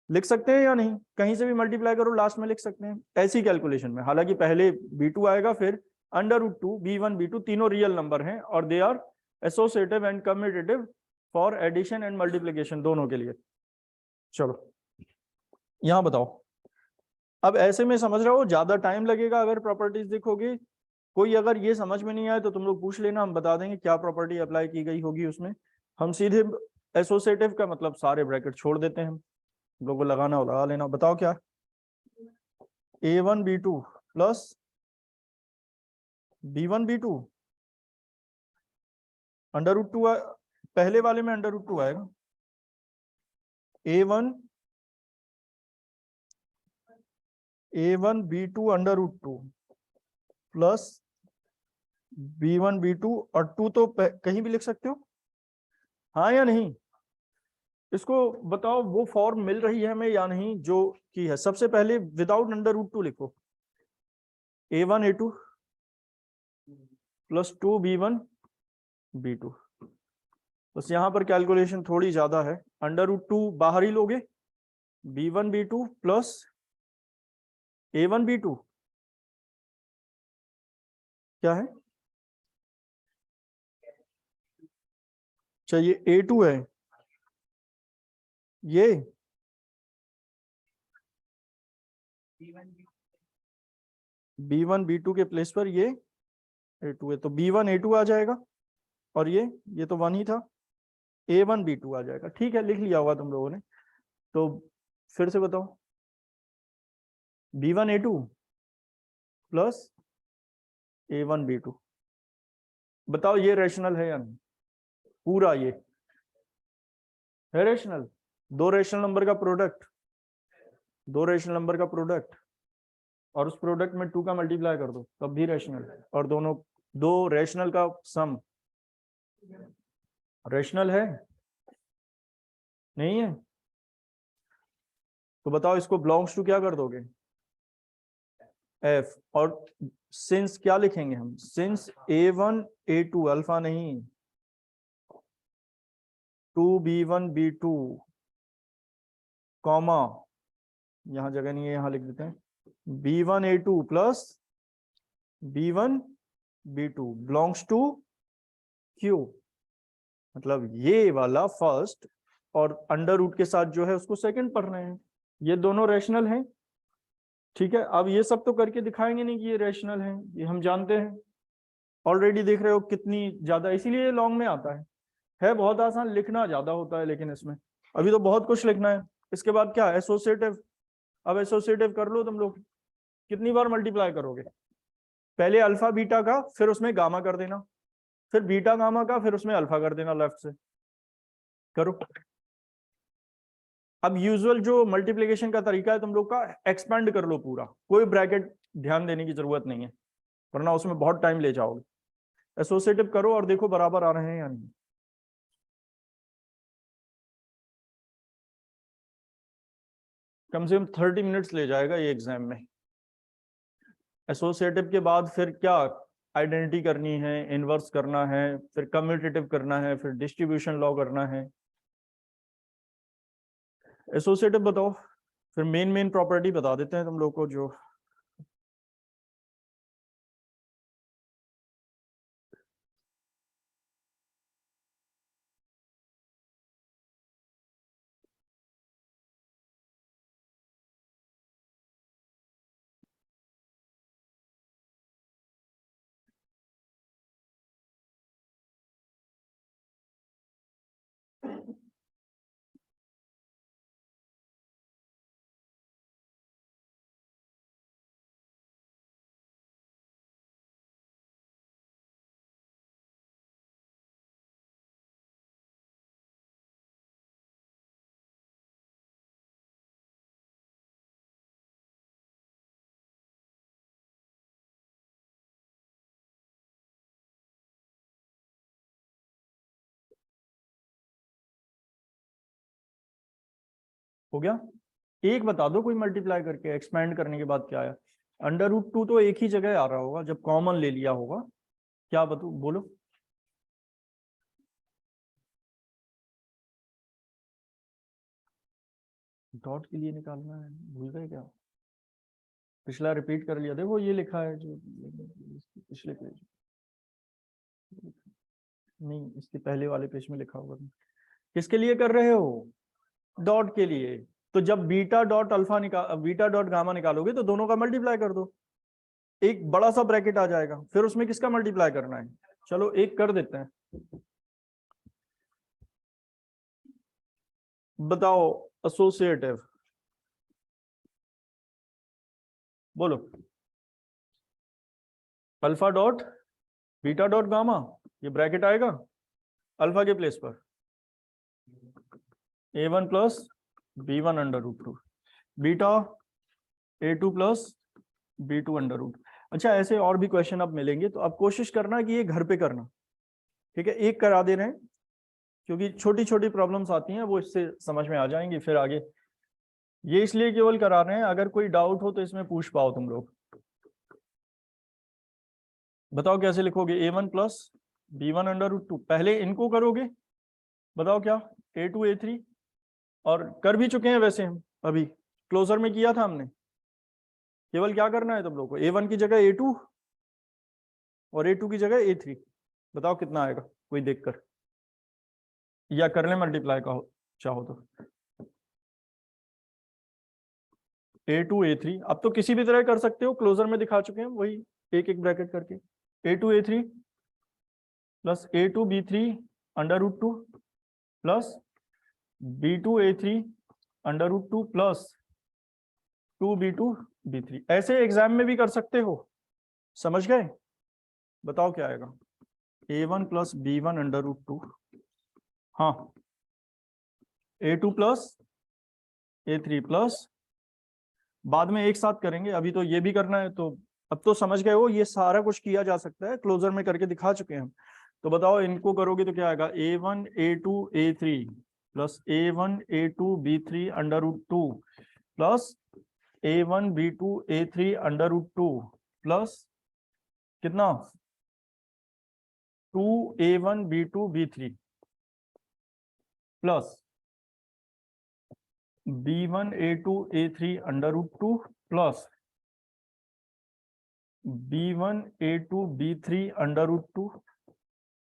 लिख सकते हैं या नहीं, कहीं से भी मल्टीप्लाई करो लास्ट में लिख सकते हैं, ऐसी कैलकुलेशन में, हालांकि पहले b2 आएगा फिर under root two, b1 b2 तीनों रियल नंबर हैं और they are associative and commutative for addition and multiplication दोनों के लिए। चलो यहां बताओ, अब ऐसे में समझ रहे हो ज्यादा टाइम लगेगा अगर प्रॉपर्टीज देखोगे, कोई अगर ये समझ में नहीं आए तो तुम लोग पूछ लेना, हम बता देंगे क्या प्रॉपर्टी अप्लाई की गई होगी उसमें। हम सीधे एसोसिएटिव का मतलब सारे ब्रैकेट छोड़ देते हैं, हम लोगों को लगाना हो लगा लेना। बताओ क्या, a1 b2 plus b1 b2 under root to, पहले वाले में अंडर रूट टू आएगा, a1 b2 under root two plus b1 b2, और टू तो कहीं भी लिख सकते हो, हाँ या नहीं, इसको बताओ वो फॉर्म मिल रही है हमें या नहीं जो की है। सबसे पहले विदाउट अंडर रूट टू लिखो, a1 a2 plus 2 b1 b2, बस यहाँ पर कैलकुलेशन थोड़ी ज्यादा है, अंडर रूट टू बाहर ही लोगे, b1 b2 plus a1 b2 क्या है, चाहिए a2 है, ये b1 b2 के प्लेस पर ये a2 है, तो b1 a2 आ जाएगा, और ये तो 1 ही था, a1 b2 आ जाएगा। ठीक है, लिख लिया होगा तुम लोगों ने, तो फिर से बताओ, b1 a2 plus a1 b2, बताओ ये रेशनल है या नहीं, पूरा ये है रेशनल, दो रेशनल नंबर का प्रोडक्ट, दो रेशनल नंबर का प्रोडक्ट, और उस प्रोडक्ट में 2 का मल्टीप्लाई कर दो तब भी रेशनल, और दोनों दो रेशनल का सम रेशनल है, नहीं है, तो बताओ इसको बिलोंग्स टू क्या कर दोगे, एफ, और सिंस क्या लिखेंगे हम, सिंस a1 a2 अल्फा नहीं, 2 b1 b2 कॉमा, यहां जगह नहीं है यहां लिख देते हैं, b1 a2 plus b1 b2 belongs to Q, मतलब ये वाला फर्स्ट और अंडर रूट के साथ जो है उसको सेकंड पढ़ रहे हैं, ये दोनों रेशनल हैं। ठीक है, अब ये सब तो करके दिखाएंगे नहीं कि ये रेशनल है, ये हम जानते हैं, ऑलरेडी देख रहे हो कितनी ज्यादा, इसीलिए लॉन्ग में आता है बहुत आसान, लिखना ज्यादा होता है लेकिन इसमें अभी तो बहुत कुछ लिखना है, इसके बाद क्या एसोसिएटिव। अब एसोसिएटिव कर लो तुम लोग, कितनी बार मल्टीप्लाई करोगे, पहले अल्फा बीटा का फिर उसमें गामा कर देना, फिर बीटा गामा का फिर उसमें अल्फा कर देना, लेफ्ट से करो। अब यूजुअल जो मल्टीप्लिकेशन का तरीका है तुम लोग का, एक्सपेंड कर लो पूरा, कोई ब्रैकेट ध्यान देने की जरूरत नहीं है वरना उसमें बहुत टाइम ले जाओगे। एसोसिएटिव करो और देखो बराबर आ रहे हैं या नहीं। कम से कम 30 मिनट्स ले जाएगा ये एग्जाम में। एसोसिएटिव के बाद फिर क्या आइडेंटिटी करनी है, इनवर्स करना है, फिर कम्यूटेटिव करना है, फिर डिस्ट्रीब्यूशन लॉ करना है। एसोसिएटिव बताओ, फिर मेन प्रॉपर्टी बता देते हैं तुम लोग को जो हो गया। एक बता दो कोई मल्टीप्लाई करके एक्सपेंड करने के बाद क्या आया। √2 तो एक ही जगह आ रहा होगा जब कॉमन ले लिया होगा। क्या बताओ, बोलो। डॉट के लिए निकालना है, भूल गए क्या? पिछला रिपीट कर लिया, देखो ये लिखा है जो पिछले पेज, नहीं इसके पहले वाले पेज में लिखा होगा। किसके लिए कर रहे हो? डॉट के लिए। तो जब beta dot alpha beta dot gamma निकालोगे तो दोनों का मल्टीप्लाई कर दो, एक बड़ा सा ब्रैकेट आ जाएगा, फिर उसमें किसका मल्टीप्लाई करना है। चलो एक कर देते हैं। बताओ एसोसिएटिव, बोलो। Alpha dot beta dot gamma, ये ब्रैकेट आएगा अल्फा के प्लेस पर a1 plus b1 √2, beta a2 plus b2 √2। अच्छा ऐसे और भी क्वेश्चन अब मिलेंगे तो अब कोशिश करना कि ये घर पे करना, ठीक है। एक करा दे रहे हैं क्योंकि छोटी छोटी प्रॉब्लम्स आती हैं वो इससे समझ में आ जाएंगी फिर आगे। ये इसलिए केवल करा रहे हैं, अगर कोई डाउट हो तो इसमें पूछ पाओ तुम लोग। बताओ कैसे लिखोगे a1 प्लस b1 √2, पहले इनको करोगे, बताओ क्या a2 a3, और कर भी चुके हैं वैसे हम अभी क्लोजर में किया था हमने। केवल क्या करना है तुम लोग को, a1 की जगह a2 और a2 की जगह a3। बताओ कितना आएगा कोई देखकर, या कर ले मल्टीप्लाई का चाहो तो। a2 a3 अब तो किसी भी तरह कर सकते हो, क्लोजर में दिखा चुके हैं वही एक एक ब्रैकेट करके। a2 a3 plus a2 b3 √2 plus b2 a3 √2 plus 2b2 b3। ऐसे एग्जाम में भी कर सकते हो, समझ गए। बताओ क्या आएगा, a1 प्लस b1 √2, हाँ a2 प्लस a3 प्लस, बाद में एक साथ करेंगे, अभी तो ये भी करना है। तो अब तो समझ गए हो ये सारा कुछ किया जा सकता है, क्लोजर में करके दिखा चुके हैं हम। तो बताओ इनको करोगे तो क्या आएगा, a1 a2 a3 plus a1 a2 b3 √2 plus a1 b2 a3 √2 plus कितना 2a1 b2 b3 plus b1 a2 a3 √2 plus b1 a2 b3 √2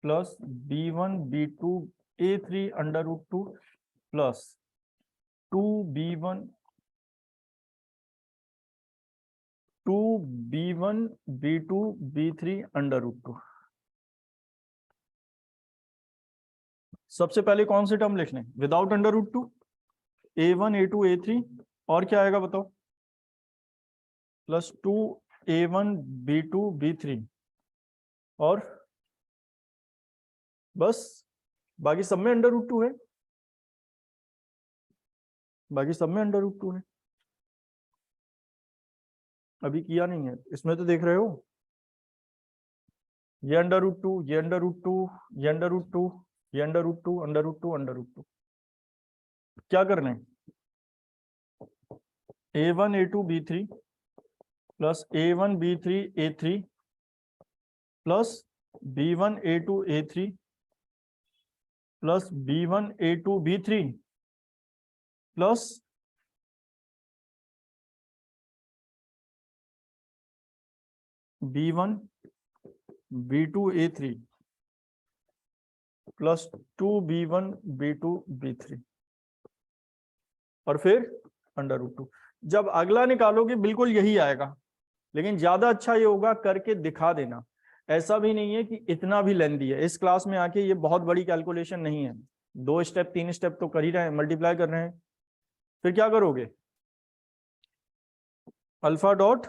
plus b1 b2 a3 √2 plus 2b1 b2 b3 √2। सबसे पहले कौन से term लिखने, without √2, A1 A2 A3 और क्या आएगा बताओ, प्लस 2 A1 B2 B3 और बस, बाकी सब में अंडर रूट 2 है, बाकी सब में अंडर रूट 2 है। अभी किया नहीं है इसमें, तो देख रहे हो, ये अंडर रूट 2, ये अंडर रूट 2, ये अंडर रूट 2, ये under root 2, under root 2, under root 2। क्या करना है, A1 A2 B3 plus A1 B3 A3 plus B1 A2 A3 plus B1 A2 B3 plus B1 B2 A3 plus 2 B1 B2 B3 और फिर under root 2। जब अगला निकालोगे बिल्कुल यही आएगा, लेकिन ज्यादा अच्छा ये होगा करके दिखा देना। ऐसा भी नहीं है कि इतना भी लेंदी है, इस क्लास में आके ये बहुत बड़ी कैलकुलेशन नहीं है, 2 स्टेप 3 स्टेप तो कर ही रहे हैं, मल्टीप्लाई कर रहे हैं। फिर क्या करोगे, alpha dot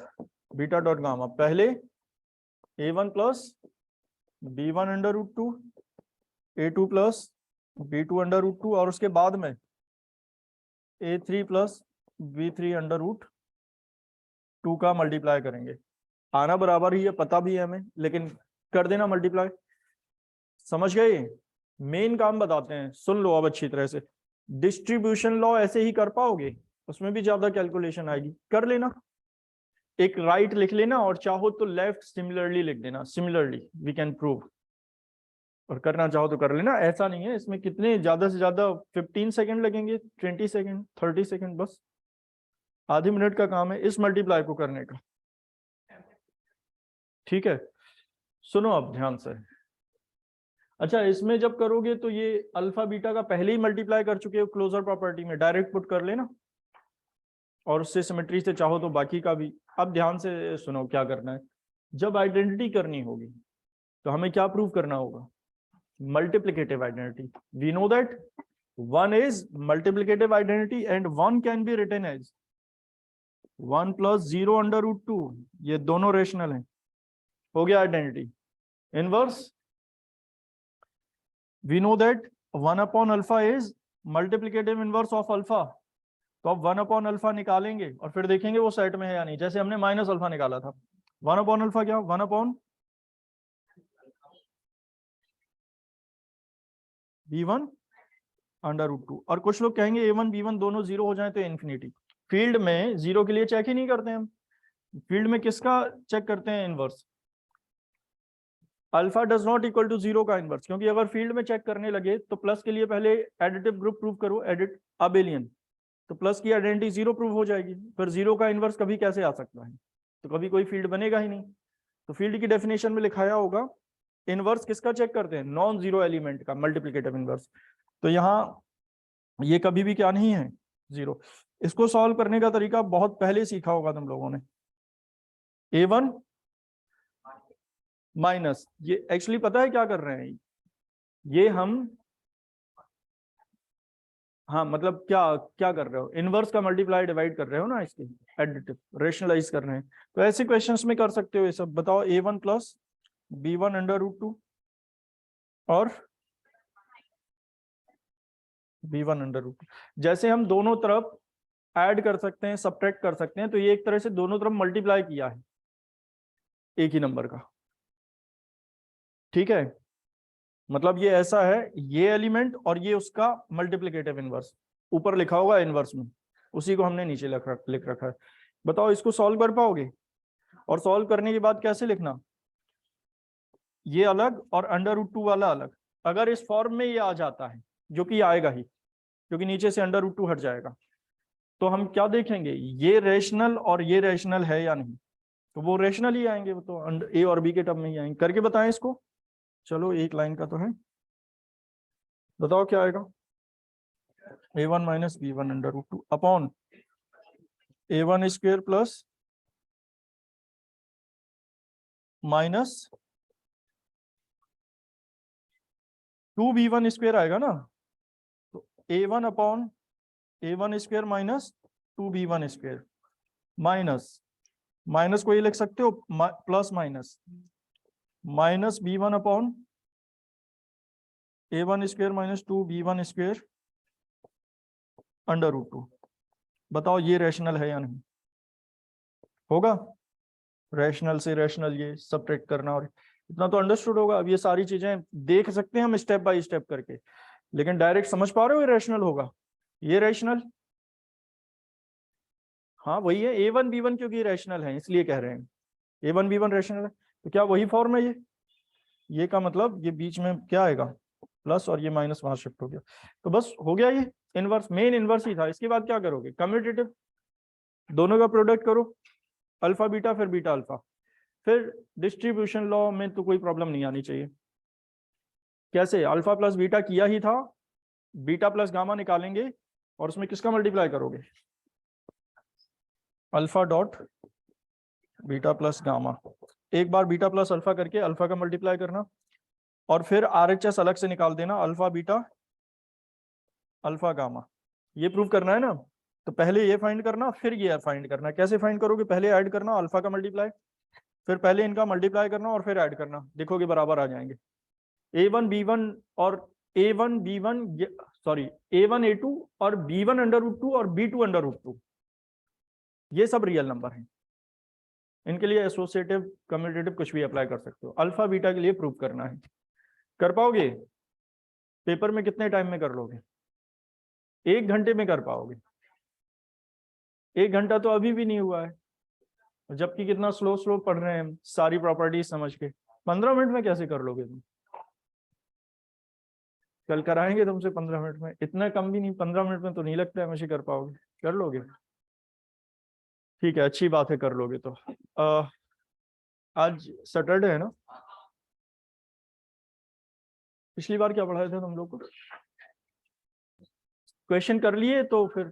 beta dot gamma, पहले A1 plus B1 under root 2, A2 plus B2 under root 2 और उसके बाद में A3 plus B3 under root 2 का मल्टीप्लाई करेंगे। आना बराबर ही है, पता भी है हमें, लेकिन कर देना मल्टीप्लाई। समझ गए, मेन काम बताते हैं, सुन लो अब अच्छी तरह से। डिस्ट्रीब्यूशन लॉ ऐसे ही कर पाओगे, उसमें भी ज्यादा कैलकुलेशन आएगी, कर लेना, एक राइट लिख लेना और चाहो तो लेफ्ट सिमिलरली लिख देना, सिमिलरली वी कैन प्रूव, और करना चाहो तो कर लेना। ऐसा नहीं है, इसमें कितने ज्यादा से ज्यादा 15 सेकंड लगेंगे, 20 सेकंड, 30 सेकंड, बस आधे मिनट का काम है इस मल्टीप्लाई को करने का। ठीक है, सुनो अब ध्यान से। अच्छा, इसमें जब करोगे तो ये अल्फा बीटा का पहले ही मल्टीप्लाई कर चुके हो क्लोजर प्रॉपर्टी में, डायरेक्ट पुट कर लेना, और उससे सिमेट्री से चाहो तो बाकी का भी। अब ध्यान से सुनो क्या करना है। जब आइडेंटिटी करनी होगी तो हमें क्या प्रूव करना होगा, multiplicative identity. We know that 1 is multiplicative identity and 1 can be written as 1 plus 0 under root 2, ये दोनों रेशनल हैं, हो गया identity. Inverse, we know that 1 upon alpha is multiplicative inverse of alpha, तो अब 1 upon alpha निकालेंगे और फिर देखेंगे वो सेट में है या नहीं, जैसे हमने माइनस अल्फा निकाला था। 1 upon alpha क्या, 1 upon b1 अंडर रूट 2। और कुछ लोग कहेंगे a1 b1 दोनों जीरो हो जाए तो इन्फिनिटी। फील्ड में जीरो के लिए चेक ही नहीं करते हम, फील्ड में किसका चेक करते हैं, inverse. Alpha does not equal to zero का इनवर्स, क्योंकि अगर फील्ड में चेक करने लगे तो प्लस के लिए पहले एडिटिव ग्रुप प्रूव करो, एडिट अबेलियन, तो प्लस की आइडेंटिटी जीरो प्रूव हो जाएगी, फिर जीरो का इनवर्स कभी कैसे आ सकता है, तो कभी कोई फील्ड बनेगा ही नहीं। तो फील्ड की डेफिनेशन में लिखाया होगा इनवर्स किसका चेक करते हैं, नॉन जीरो एलिमेंट का मल्टीप्लिकेटिव इनवर्स। तो यहाँ ये कभी भी क्या नहीं है, जीरो। इसको सॉल्व करने का तरीका बहुत पहले सीखा होगा तुम लोगों ने, A1 माइनस, ये एक्चुअली पता है क्या कर रहे हैं, ये हम, हाँ मतलब क्या क्या कर रहे हो, इनवर्स का मल्टीप्लाई डिवाइड कर रहे हो ना, इसके एडिटिव रेशनलाइज कर रहे हैं। तो ऐसे क्वेश्चंस में कर सकते हो ये सब। बताओ A1 plus B1 under root 2 और B1 अंडर रूट 2, जैसे हम दोनों तरफ ऐड कर सकते हैं, सब्ट्रैक्ट कर सकते हैं, तो ये एक तरह से दोनों तरफ मल्टीप्लाई किया है एक ही नंबर का। ठीक है, मतलब ये ऐसा है, ये एलिमेंट और ये उसका मल्टीप्लिकेटिव इनवर्स, ऊपर लिखा होगा इनवर्स में, उसी को हमने नीचे लिख रखा है। बताओ इसको सॉल्व कर पाओगे, और सॉल्व करने के बाद कैसे लिखना, ये अलग और अंडर रूट 2 वाला अलग। अगर इस फॉर्म में ये आ जाता है, जो कि आएगा ही क्योंकि नीचे से अंडर रूट 2 हट जाएगा, तो हम क्या देखेंगे, ये रेशनल और ये रेशनल है या नहीं, तो वो रेशनल ही आएंगे, वो तो ए और बी के टर्म में ही आएंगे। करके बताएं इसको, चलो एक लाइन का तो है, बताओ क्या आएगा, A1 minus B1 under root 2 upon A1 square plus minus 2B1 square आएगा ना, तो A1 upon a1 square minus 2b1 square minus minus को ये लिख सकते हो plus minus minus b1 upon a1 square minus 2b1 square under root 2। बताओ ये रैशनल है या नहीं? होगा? रैशनल से रैशनल ये सबट्रैक्ट करना, और इतना तो अंडरस्टूड होगा। अब ये सारी चीजें देख सकते हैं हम स्टेप बाय स्टेप करके, लेकिन डायरेक्ट समझ पा रहे हो ये रैशनल होगा? ये रैशनल, हाँ वही है a1 b1, क्योंकि ये रैशनल है इसलिए कह रहे हैं a1 b1 रैशनल है। तो क्या वही फॉर्म है ये का मतलब ये बीच में क्या आएगा? प्लस, और ये माइनस वहां शिफ्ट हो गया। तो बस हो गया, ये इनवर्स, मेन इनवर्स ही था। इसके बाद क्या करोगे? कम्यूटेटिव, दोनों का प्रोडक्ट करो, अल्फा बीटा फिर बीटा अल्फा। फिर डिस्ट्रीब्यूशन लॉ में तो कोई प्रॉब्लम नहीं आनी चाहिए। कैसे? अल्फा प्लस बीटा किया ही था, बीटा प्लस गामा निकालेंगे और उसमें किसका मल्टीप्लाई करोगे? Alpha dot beta plus gamma. एक बार बीटा प्लस अल्फा करके अल्फा का मल्टीप्लाई करना, और फिर आरएचएस अलग से निकाल देना, अल्फा बीटा अल्फा गामा। ये प्रूव करना है ना, तो पहले ये फाइंड करना फिर ये फाइंड करना। कैसे फाइंड करोगे? पहले ऐड करना अल्फा का मल्टीप्लाई, फिर पहले इनका मल्टीप्लाई करना और फिर ऐड करना, देखोगे बराबर आ जाएंगे। a1 b1 और a1 b1 sorry a1 a2 और b1 अंडर रूट 2 और b2 अंडर रूट 2, ये सब रियल नंबर हैं। इनके लिए एसोसिएटिव कम्यूटेटिव कुछ भी अप्लाई कर सकते हो। अल्फा बीटा के लिए प्रूव करना है। कर पाओगे? पेपर में कितने टाइम में कर लोगे? 1 घंटे में कर पाओगे? 1 घंटा तो अभी भी नहीं हुआ है, जबकि कितना स्लो स्लो पढ़ रहे हैं हम सारी प्रॉपर्टीज समझ के। 15 मिनट में कैसे कर लोगे तुम? कल कराएंगे तुमसे 15 मिनट में, इतना कम भी नहीं, 15 मिनट में तो नहीं लगता है मुझे कर पाओगे। कर लोगे? ठीक है, अच्छी बात है, कर लोगे तो। आज सैटरडे है ना? पिछली बार क्या पढ़ाया था तुम लोग को? क्वेश्चन कर लिए तो फिर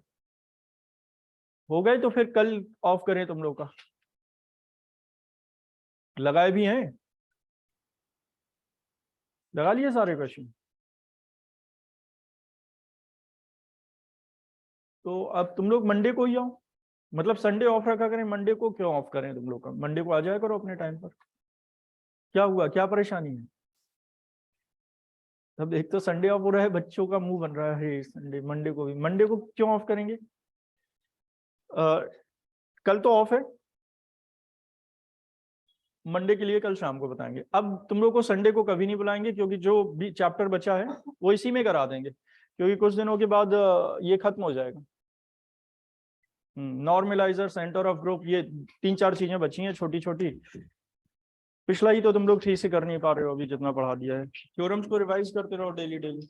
हो गए, तो फिर कल ऑफ करें तुम लोग का? लगाए भी हैं? लगा लिए सारे क्वेश्चन? तो अब तुम लोग मंडे को ही आओ, मतलब संडे ऑफ रखा करें, मंडे को क्यों ऑफ करें तुम लोग का? मंडे को आ जाया करो अपने टाइम पर। क्या हुआ, क्या परेशानी है? अब एक तो संडे ऑफ हो रहा है, बच्चों का मुंह बन रहा है संडे, मंडे को भी। मंडे को क्यों ऑफ करेंगे? कल तो ऑफ है, मंडे के लिए कल शाम को बताएंगे। अब तुम लोग को संडे को कभी नहीं बुलाएंगे, क्योंकि जो भी चैप्टर बचा है वो इसी में करा देंगे, क्योंकि कुछ दिनों के बाद ये खत्म हो जाएगा। नॉर्मलाइजर, सेंटर ऑफ ग्रुप, ये 3-4 चीजें बची हैं छोटी छोटी। पिछला ही तो तुम लोग ठीक से कर नहीं पा रहे हो अभी, जितना पढ़ा दिया है। थ्योरम्स को रिवाइज करते रहो डेली डेली।